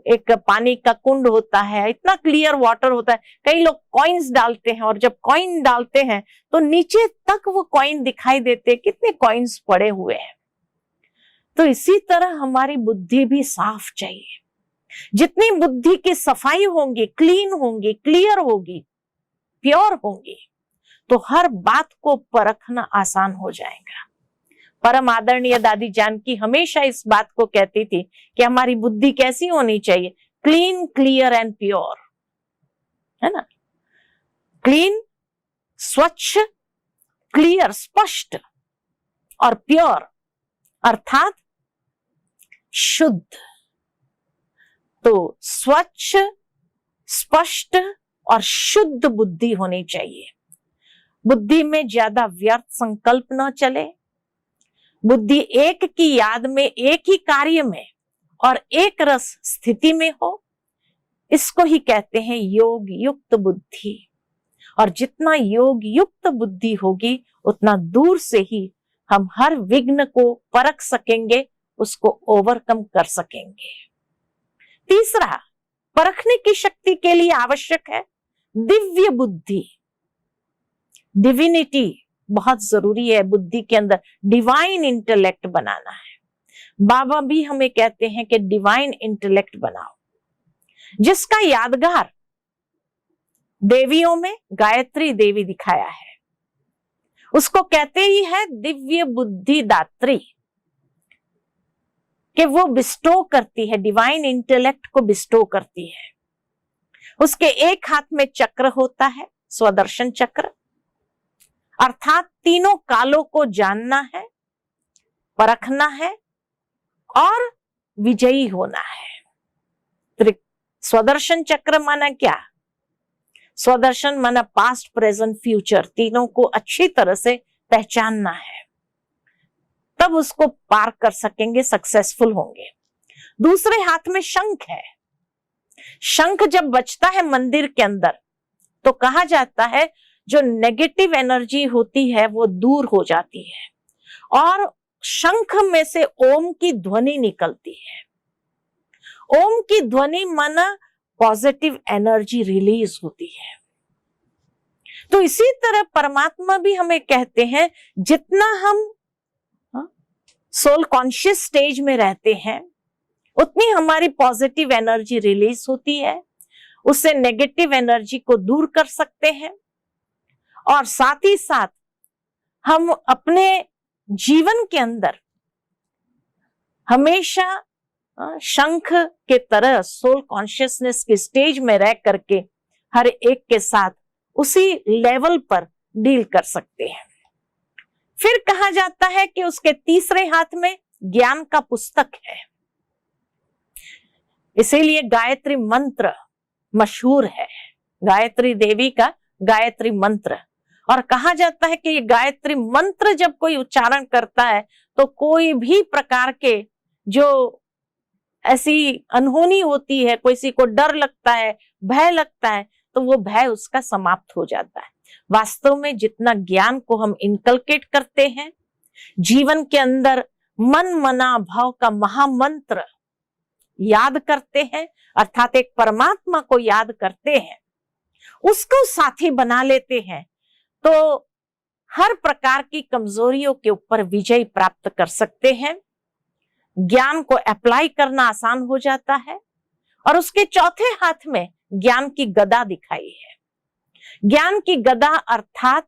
एक पानी का कुंड होता है, इतना क्लियर वाटर होता है, कई लोग कॉइन्स डालते हैं, और जब कॉइन डालते हैं तो नीचे तक वो कॉइन दिखाई देते, कितने कॉइन्स पड़े हुए हैं। तो इसी तरह हमारी बुद्धि भी साफ चाहिए। जितनी बुद्धि की सफाई होंगी, क्लीन होंगी, क्लियर होगी, प्योर होंगी, तो हर बात को परखना आसान हो जाएगा। परम आदरणीय दादी जानकी हमेशा इस बात को कहती थी कि हमारी बुद्धि कैसी होनी चाहिए, क्लीन, क्लियर एंड प्योर, है ना। क्लीन, स्वच्छ, क्लियर, स्पष्ट, और प्योर अर्थात शुद्ध। तो स्वच्छ, स्पष्ट और शुद्ध बुद्धि होनी चाहिए। बुद्धि में ज्यादा व्यर्थ संकल्प न चले। बुद्धि एक की याद में, एक ही कार्य में और एक रस स्थिति में हो। इसको ही कहते हैं योग युक्त बुद्धि। और जितना योग युक्त बुद्धि होगी, उतना दूर से ही हम हर विघ्न को परख सकेंगे, उसको ओवरकम कर सकेंगे। तीसरा, परखने की शक्ति के लिए आवश्यक है दिव्य बुद्धि। डिविनिटी बहुत जरूरी है बुद्धि के अंदर, डिवाइन इंटेलेक्ट बनाना है। बाबा भी हमें कहते हैं कि डिवाइन इंटेलेक्ट बनाओ, जिसका यादगार देवियों में गायत्री देवी दिखाया है। उसको कहते ही है दिव्य बुद्धि दात्री, कि वो बिस्टो करती है, डिवाइन इंटेलेक्ट को बिस्टो करती है। उसके एक हाथ में चक्र होता है, स्वदर्शन चक्र, अर्थात तीनों कालों को जानना है, परखना है और विजयी होना है। स्वदर्शन चक्र माना क्या? स्वदर्शन माना पास्ट, प्रेजेंट, फ्यूचर, तीनों को अच्छी तरह से पहचानना है, तब उसको पार कर सकेंगे, सक्सेसफुल होंगे। दूसरे हाथ में शंख है। शंख जब बजता है मंदिर के अंदर, तो कहा जाता है जो नेगेटिव एनर्जी होती है वो दूर हो जाती है, और शंख में से ओम की ध्वनि निकलती है। ओम की ध्वनि माना पॉजिटिव एनर्जी रिलीज होती है। तो इसी तरह परमात्मा भी हमें कहते हैं, जितना हम सोल कॉन्शियस स्टेज में रहते हैं, उतनी हमारी पॉजिटिव एनर्जी रिलीज होती है, उससे नेगेटिव एनर्जी को दूर कर सकते हैं, और साथ ही साथ हम अपने जीवन के अंदर हमेशा शंख के तरह सोल कॉन्शियसनेस के स्टेज में रह करके हर एक के साथ उसी लेवल पर डील कर सकते हैं। फिर कहा जाता है कि उसके तीसरे हाथ में ज्ञान का पुस्तक है। इसीलिए गायत्री मंत्र मशहूर है, गायत्री देवी का गायत्री मंत्र। और कहा जाता है कि ये गायत्री मंत्र जब कोई उच्चारण करता है, तो कोई भी प्रकार के जो ऐसी अनहोनी होती है, किसी को डर लगता है, भय लगता है, तो वो भय उसका समाप्त हो जाता है। वास्तव में जितना ज्ञान को हम इनकलकेट करते हैं, जीवन के अंदर मन मना भाव का महामंत्र याद करते हैं, अर्थात एक परमात्मा को याद करते हैं, उसको साथी बना लेते हैं, तो हर प्रकार की कमजोरियों के ऊपर विजय प्राप्त कर सकते हैं। ज्ञान को अप्लाई करना आसान हो जाता है। और उसके चौथे हाथ में ज्ञान की गदा दिखाई है। ज्ञान की गदा अर्थात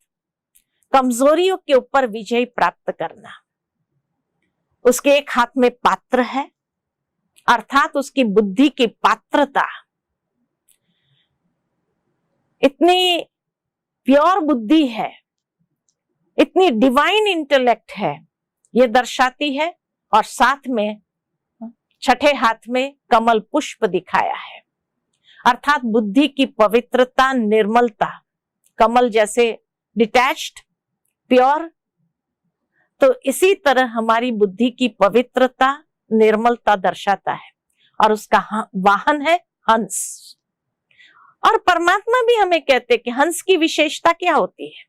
कमजोरियों के ऊपर विजय प्राप्त करना। उसके एक हाथ में पात्र है, अर्थात उसकी बुद्धि की पात्रता। इतनी प्योर बुद्धि है, इतनी डिवाइन इंटेलेक्ट है, ये दर्शाती है। और साथ में छठे हाथ में कमल पुष्प दिखाया है, अर्थात बुद्धि की पवित्रता, निर्मलता, कमल जैसे डिटैच्ड, प्योर। तो इसी तरह हमारी बुद्धि की पवित्रता, निर्मलता दर्शाता है। और उसका वाहन है हंस। और परमात्मा भी हमें कहते कि हंस की विशेषता क्या होती है?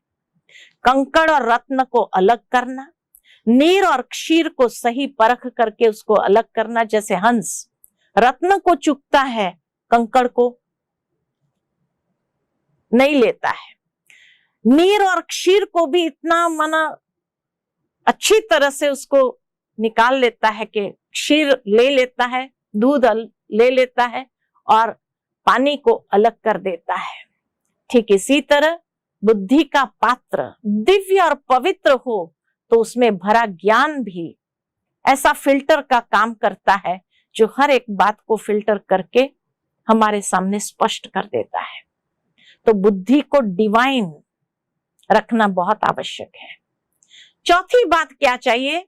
कंकड़ और रत्न को अलग करना, नीर और क्षीर को सही परख करके उसको अलग करना। जैसे हंस रत्न को चुगता है, कंकड़ को नहीं लेता है। नीर और क्षीर को भी इतना माना अच्छी तरह से उसको निकाल लेता है कि क्षीर ले लेता है, दूध ले लेता है और पानी को अलग कर देता है। ठीक इसी तरह बुद्धि का पात्र दिव्य और पवित्र हो तो उसमें भरा ज्ञान भी ऐसा फिल्टर का काम करता है जो हर एक बात को फिल्टर करके हमारे सामने स्पष्ट कर देता है। तो बुद्धि को डिवाइन रखना बहुत आवश्यक है। चौथी बात क्या चाहिए?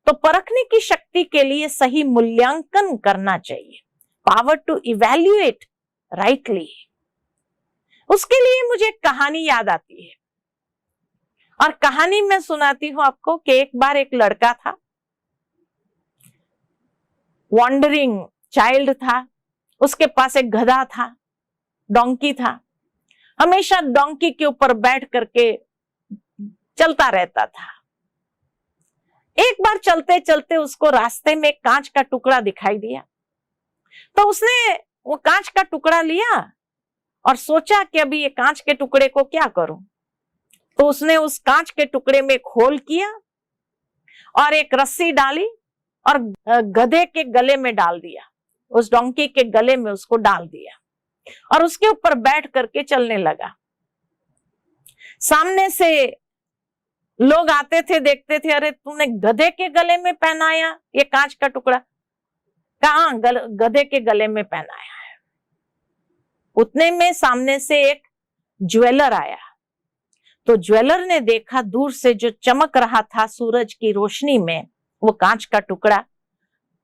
तो परखने की शक्ति के लिए सही मूल्यांकन करना चाहिए, पावर टू इवैल्यूएट राइटली। उसके लिए मुझे एक कहानी याद आती है और कहानी मैं सुनाती हूं आपको कि एक बार एक लड़का था, वॉन्डरिंग चाइल्ड था, उसके पास एक गधा था, डोंकी था, हमेशा डोंकी के ऊपर बैठ करके चलता रहता था। एक बार चलते चलते उसको रास्ते में कांच का टुकड़ा दिखाई दिया, तो उसने वो कांच का टुकड़ा लिया और सोचा कि अभी ये कांच के टुकड़े को क्या करूं। तो उसने उस कांच के टुकड़े में खोल किया और एक रस्सी डाली और गधे के गले में डाल दिया, उस डोंकी के गले में उसको डाल दिया और उसके ऊपर बैठ करके चलने लगा। सामने से लोग आते थे, देखते थे, अरे तुमने गधे के गले में पहनाया ये कांच का टुकड़ा, कहां गधे के गले में पहनाया है। उतने में सामने से एक ज्वेलर आया, तो ज्वेलर ने देखा दूर से जो चमक रहा था सूरज की रोशनी में वो कांच का टुकड़ा,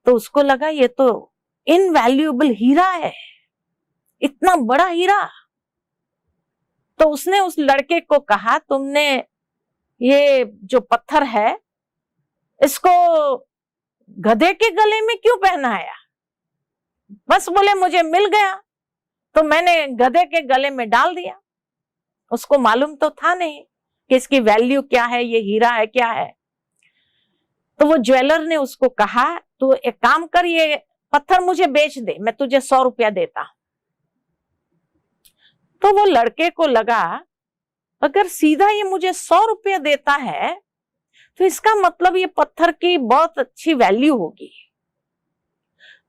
तो उसको लगा ये तो इनवैल्यूएबल हीरा है, इतना बड़ा हीरा। तो उसने उस लड़के को कहा, तुमने ये जो पत्थर है इसको गधे के गले में क्यों पहनाया? बस बोले मुझे मिल गया तो मैंने गधे के गले में डाल दिया। उसको मालूम तो था नहीं कि इसकी वैल्यू क्या है, ये हीरा है क्या है। तो वो ज्वेलर ने उसको कहा, तो एक काम कर, ये पत्थर मुझे बेच दे, मैं तुझे 100 रुपया देता। तो वो लड़के को लगा अगर सीधा ये मुझे 100 रुपया देता है तो इसका मतलब ये पत्थर की बहुत अच्छी वैल्यू होगी।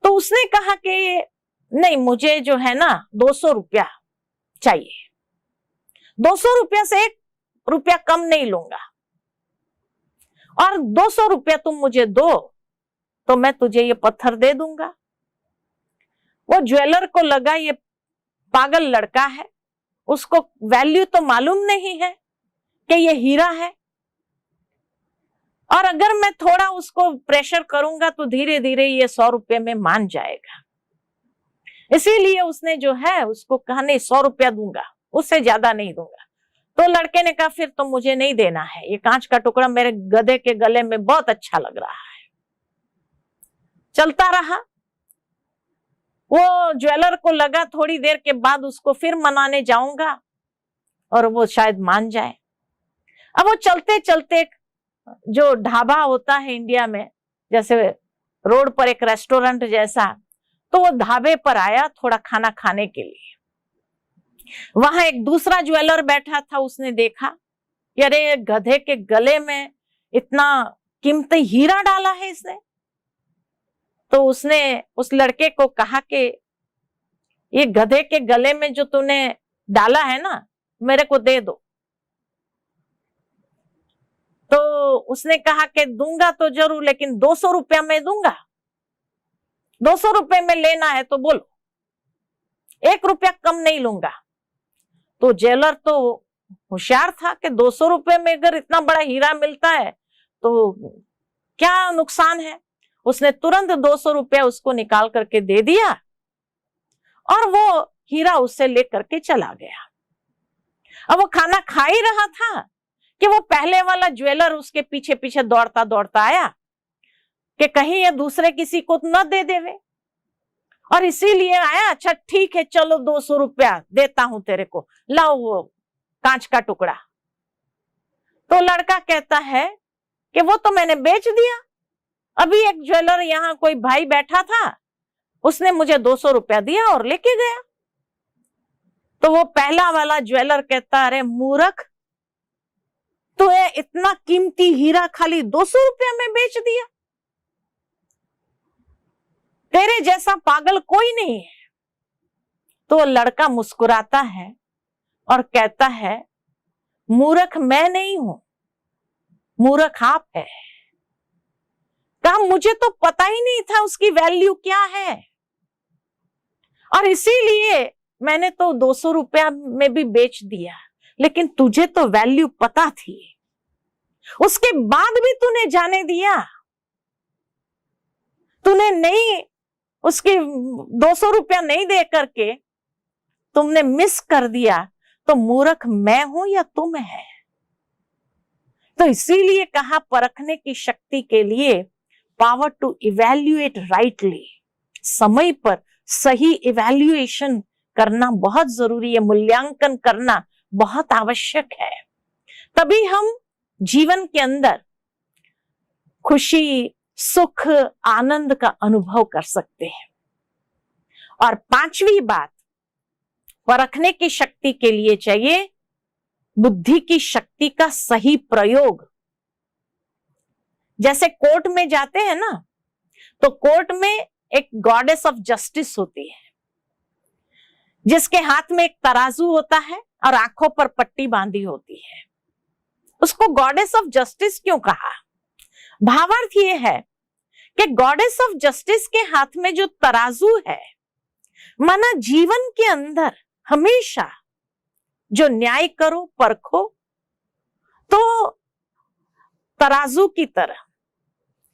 तो उसने कहा कि नहीं, मुझे जो है ना 200 रुपया चाहिए, 200 रुपया से 1 रुपया कम नहीं लूंगा, और 200 रुपया तुम मुझे दो तो मैं तुझे ये पत्थर दे दूंगा। वो ज्वेलर को लगा ये पागल लड़का है, उसको वैल्यू तो मालूम नहीं है कि ये हीरा है, और अगर मैं थोड़ा उसको प्रेशर करूंगा तो धीरे धीरे ये 100 रुपये में मान जाएगा। इसीलिए उसने जो है उसको कहा नहीं 100 रुपया दूंगा, उससे ज्यादा नहीं दूंगा। तो लड़के ने कहा फिर तो मुझे नहीं देना है, ये कांच का टुकड़ा मेरे गधे के गले में बहुत अच्छा लग रहा है। चलता रहा। वो ज्वेलर को लगा थोड़ी देर के बाद उसको फिर मनाने जाऊंगा और वो शायद मान जाए। अब वो चलते चलते जो ढाबा होता है इंडिया में, जैसे रोड पर एक रेस्टोरेंट जैसा, तो वो ढाबे पर आया थोड़ा खाना खाने के लिए। वहां एक दूसरा ज्वेलर बैठा था, उसने देखा कि अरे गधे के गले में इतना कीमती हीरा डाला है इसने। तो उसने उस लड़के को कहा कि ये गधे के गले में जो तूने डाला है ना, मेरे को दे दो। तो उसने कहा कि दूंगा तो जरूर, लेकिन 200 रुपया मैं दूंगा, 200 रुपये में लेना है तो बोलो, 1 रुपया कम नहीं लूंगा। तो जेलर तो होशियार था कि 200 रुपये में अगर इतना बड़ा हीरा मिलता है तो क्या नुकसान है। उसने तुरंत 200 रुपया उसको निकाल करके दे दिया और वो हीरा उससे लेकर के चला गया। अब वो खाना खा ही रहा था कि वो पहले वाला ज्वेलर उसके पीछे पीछे दौड़ता दौड़ता आया कि कहीं ये दूसरे किसी को न दे देवे, और इसीलिए आया। अच्छा ठीक है, चलो 200 रुपया देता हूं तेरे को, लाओ वो कांच का टुकड़ा। तो लड़का कहता है कि वो तो मैंने बेच दिया, अभी एक ज्वेलर यहाँ कोई भाई बैठा था, उसने मुझे 200 रुपया दिया और लेके गया। तो वो पहला वाला ज्वेलर कहता, अरे मूर्ख, तो ये इतना कीमती हीरा खाली 200 रुपया में बेच दिया। तेरे जैसा पागल कोई नहीं है। तो लड़का मुस्कुराता है और कहता है, मूर्ख मैं नहीं हूं, मूर्ख आप है। कहा, मुझे तो पता ही नहीं था उसकी वैल्यू क्या है, और इसीलिए मैंने तो 200 रुपया में भी बेच दिया, लेकिन तुझे तो वैल्यू पता थी, उसके बाद भी तूने जाने दिया, तूने नहीं, उसके 200 रुपया नहीं दे करके तुमने मिस कर दिया, तो मूर्ख मैं हूं या तुम है? तो इसीलिए कहा, परखने की शक्ति के लिए पावर टू इवैल्यूएट राइटली, समय पर सही इवैल्यूएशन करना बहुत जरूरी है, मूल्यांकन करना बहुत आवश्यक है। तभी हम जीवन के अंदर खुशी, सुख, आनंद का अनुभव कर सकते हैं। और पांचवी बात, परखने की शक्ति के लिए चाहिए बुद्धि की शक्ति का सही प्रयोग। जैसे कोर्ट में जाते हैं ना, तो कोर्ट में एक गॉडेस ऑफ जस्टिस होती है, जिसके हाथ में एक तराजू होता है और आंखों पर पट्टी बांधी होती है। उसको गॉडेस ऑफ जस्टिस क्यों कहा? भावार्थ ये है कि गॉडेस ऑफ जस्टिस के हाथ में जो तराजू है, माना जीवन के अंदर हमेशा जो न्याय करो, परखो, तो तराजू की तरह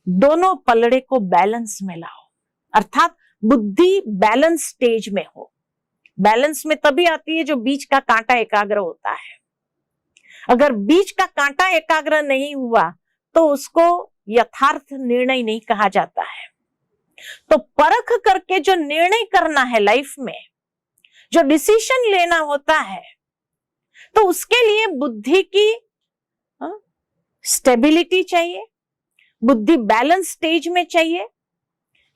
दोनों पलड़े को बैलेंस में लाओ, अर्थात बुद्धि बैलेंस स्टेज में हो। बैलेंस में तभी आती है जो बीच का कांटा एकाग्र होता है। अगर बीच का कांटा एकाग्र नहीं हुआ तो उसको यथार्थ निर्णय नहीं कहा जाता है। तो परख करके जो निर्णय करना है लाइफ में, जो डिसीजन लेना होता है, तो उसके लिए बुद्धि की स्टेबिलिटी चाहिए, बुद्धि बैलेंस स्टेज में चाहिए,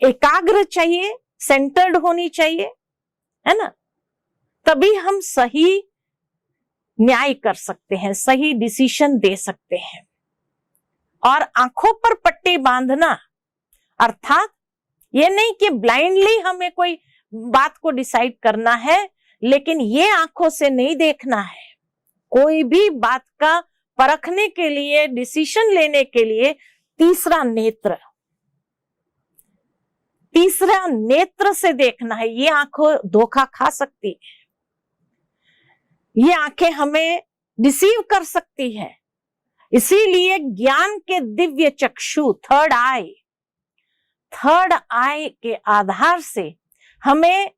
एकाग्र चाहिए, सेंटर्ड होनी चाहिए, है ना? तभी हम सही न्याय कर सकते हैं, सही डिसीजन दे सकते हैं। और आंखों पर पट्टी बांधना अर्थात ये नहीं कि ब्लाइंडली हमें कोई बात को डिसाइड करना है, लेकिन ये आंखों से नहीं देखना है। कोई भी बात का परखने के लिए, डिसीजन लेने के लिए तीसरा नेत्र से देखना है। ये आंखों धोखा खा सकती है, ये आंखें हमें डिसीव कर सकती है। इसीलिए ज्ञान के दिव्य चक्षु, थर्ड आई के आधार से हमें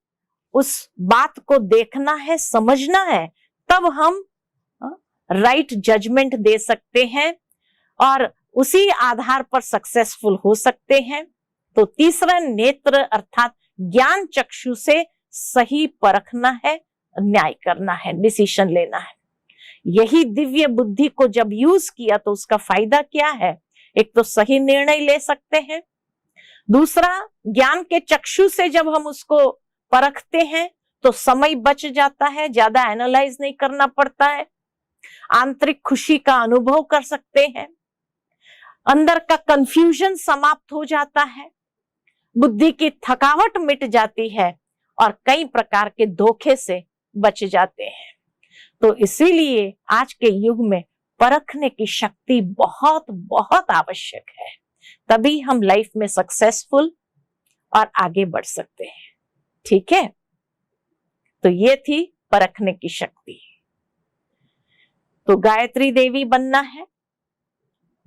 उस बात को देखना है, समझना है, तब हम राइट जजमेंट दे सकते हैं और उसी आधार पर सक्सेसफुल हो सकते हैं। तो तीसरा नेत्र अर्थात ज्ञान चक्षु से सही परखना है, न्याय करना है, डिसीजन लेना है। यही दिव्य बुद्धि को जब यूज किया तो उसका फायदा क्या है? एक तो सही निर्णय ले सकते हैं, दूसरा ज्ञान के चक्षु से जब हम उसको परखते हैं तो समय बच जाता है, ज्यादा एनालाइज नहीं करना पड़ता है, आंतरिक खुशी का अनुभव कर सकते हैं, अंदर का कंफ्यूजन समाप्त हो जाता है, बुद्धि की थकावट मिट जाती है और कई प्रकार के धोखे से बच जाते हैं। तो इसीलिए आज के युग में परखने की शक्ति बहुत बहुत आवश्यक है, तभी हम लाइफ में सक्सेसफुल और आगे बढ़ सकते हैं। ठीक है, तो ये थी परखने की शक्ति। तो गायत्री देवी बनना है,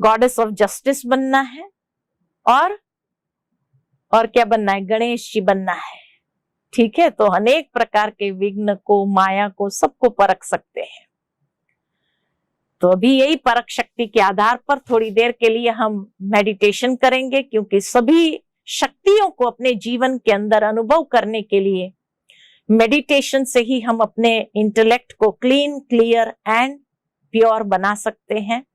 गॉडेस ऑफ जस्टिस बनना है, और क्या बनना है? गणेश जी बनना है। ठीक है, तो अनेक प्रकार के विघ्न को, माया को, सबको परख सकते हैं। तो अभी यही परख शक्ति के आधार पर थोड़ी देर के लिए हम मेडिटेशन करेंगे, क्योंकि सभी शक्तियों को अपने जीवन के अंदर अनुभव करने के लिए मेडिटेशन से ही हम अपने इंटेलेक्ट को क्लीन, क्लियर एंड प्योर बना सकते हैं,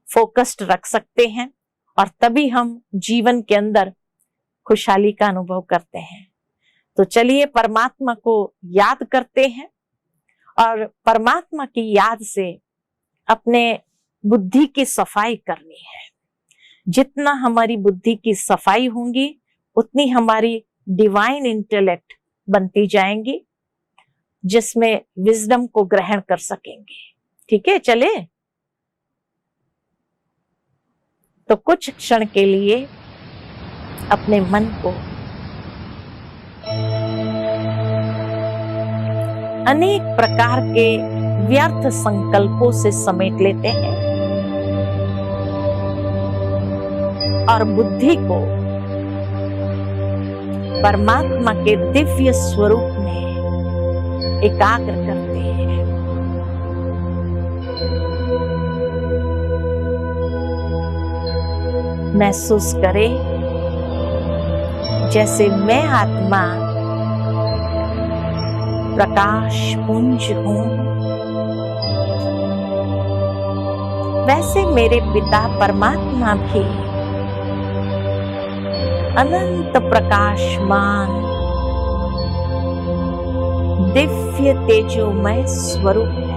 फोकस्ड रख सकते हैं, और तभी हम जीवन के अंदर खुशहाली का अनुभव करते हैं। तो चलिए परमात्मा को याद करते हैं और परमात्मा की याद से अपने बुद्धि की सफाई करनी है। जितना हमारी बुद्धि की सफाई होगी, उतनी हमारी डिवाइन इंटेलेक्ट बनती जाएंगी, जिसमें विजडम को ग्रहण कर सकेंगे। ठीक है, चले। तो कुछ क्षण के लिए अपने मन को अनेक प्रकार के व्यर्थ संकल्पों से समेट लेते हैं और बुद्धि को परमात्मा के दिव्य स्वरूप में एकाग्र करते हैं। महसूस करें जैसे मैं आत्मा प्रकाश पुंज हूं, वैसे मेरे पिता परमात्मा भी अनंत प्रकाशमान दिव्य तेजोमय स्वरूप है।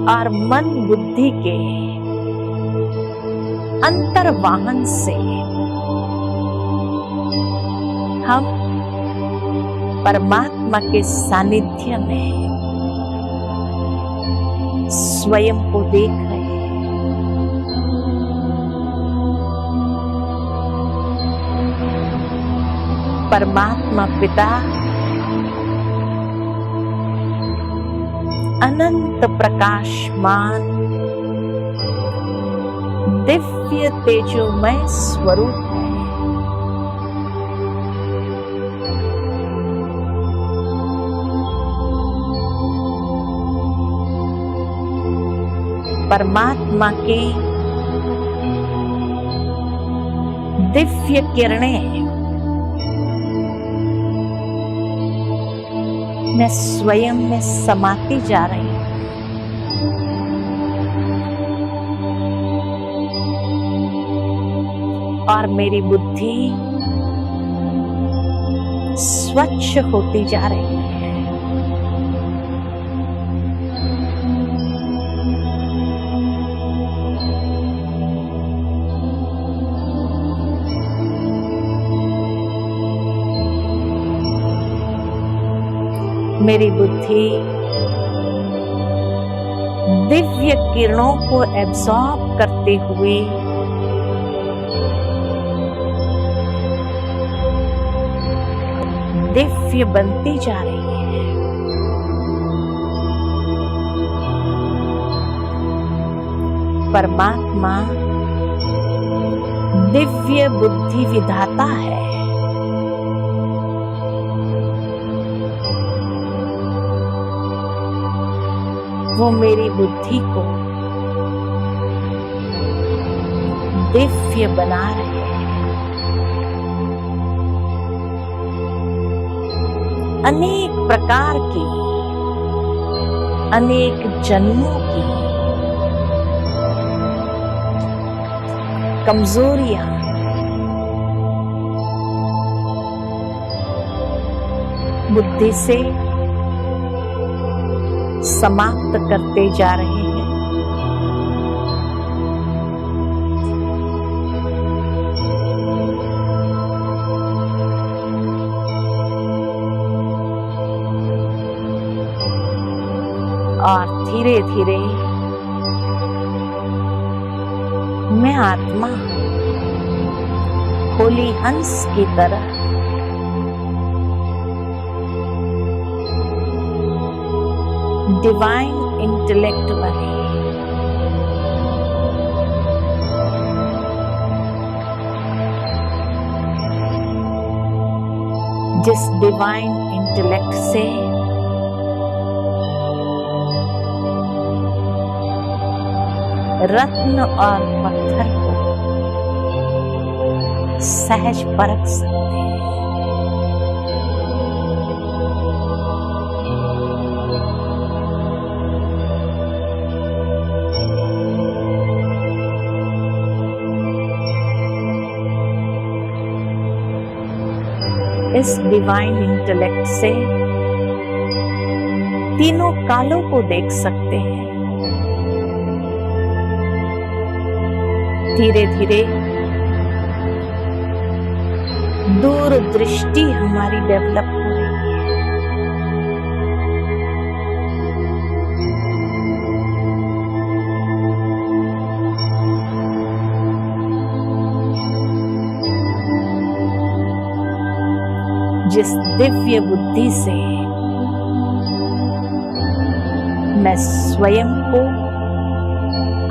और मन बुद्धि के अंतर्वाहन से हम परमात्मा के सानिध्य में स्वयं को देख रहे हैं। परमात्मा पिता अनंत प्रकाशमान दिव्य तेजोमय स्वरूप है। परमात्मा की दिव्य किरणें मैं स्वयं में समाती जा रही हूं। और मेरी बुद्धि स्वच्छ होती जा रही है। मेरी बुद्धि दिव्य किरणों को एब्जॉर्ब करते हुए दिव्य बनती जा रही है। परमात्मा दिव्य बुद्धि विधाता है। वो मेरी बुद्धि को दिव्य बना रहे हैं। अनेक प्रकार की, अनेक जन्मों की कमजोरियां बुद्धि से समाप्त करते जा रहे हैं। और धीरे धीरे मैं आत्मा होली हंस की तरह डिवाइन इंटेलेक्ट बने। जिस डिवाइन इंटेलेक्ट से रत्न और पत्थर को सहज परख सकते हैं। इस डिवाइन इंटेलेक्ट से तीनों कालों को देख सकते हैं। धीरे धीरे दूरदृष्टि हमारी डेवलप हो रही है। जिस दिव्य बुद्धि से मैं स्वयं को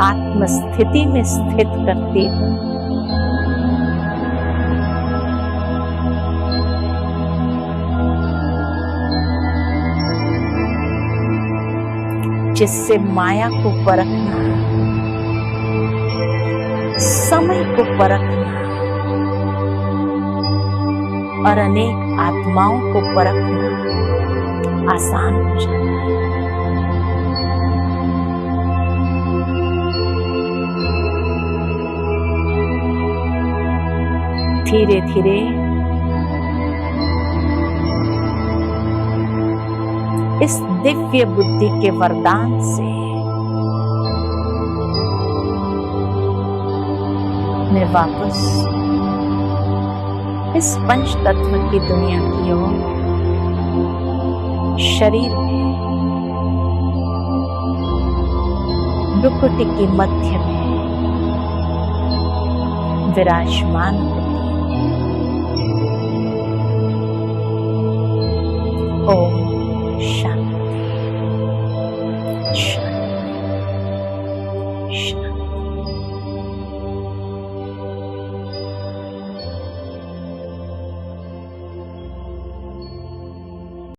आत्मस्थिति में स्थित करती हूँ, जिससे माया को परखना, समय को परखना और अनेक आत्माओं को परखना आसान हो जाता है। धीरे धीरे इस दिव्य बुद्धि के वरदान से मैं वापस इस पंच तत्व की दुनिया की ओर शरीर में भ्रुकुटी के मध्य में विराजमान होती हूँ। ओम शांति।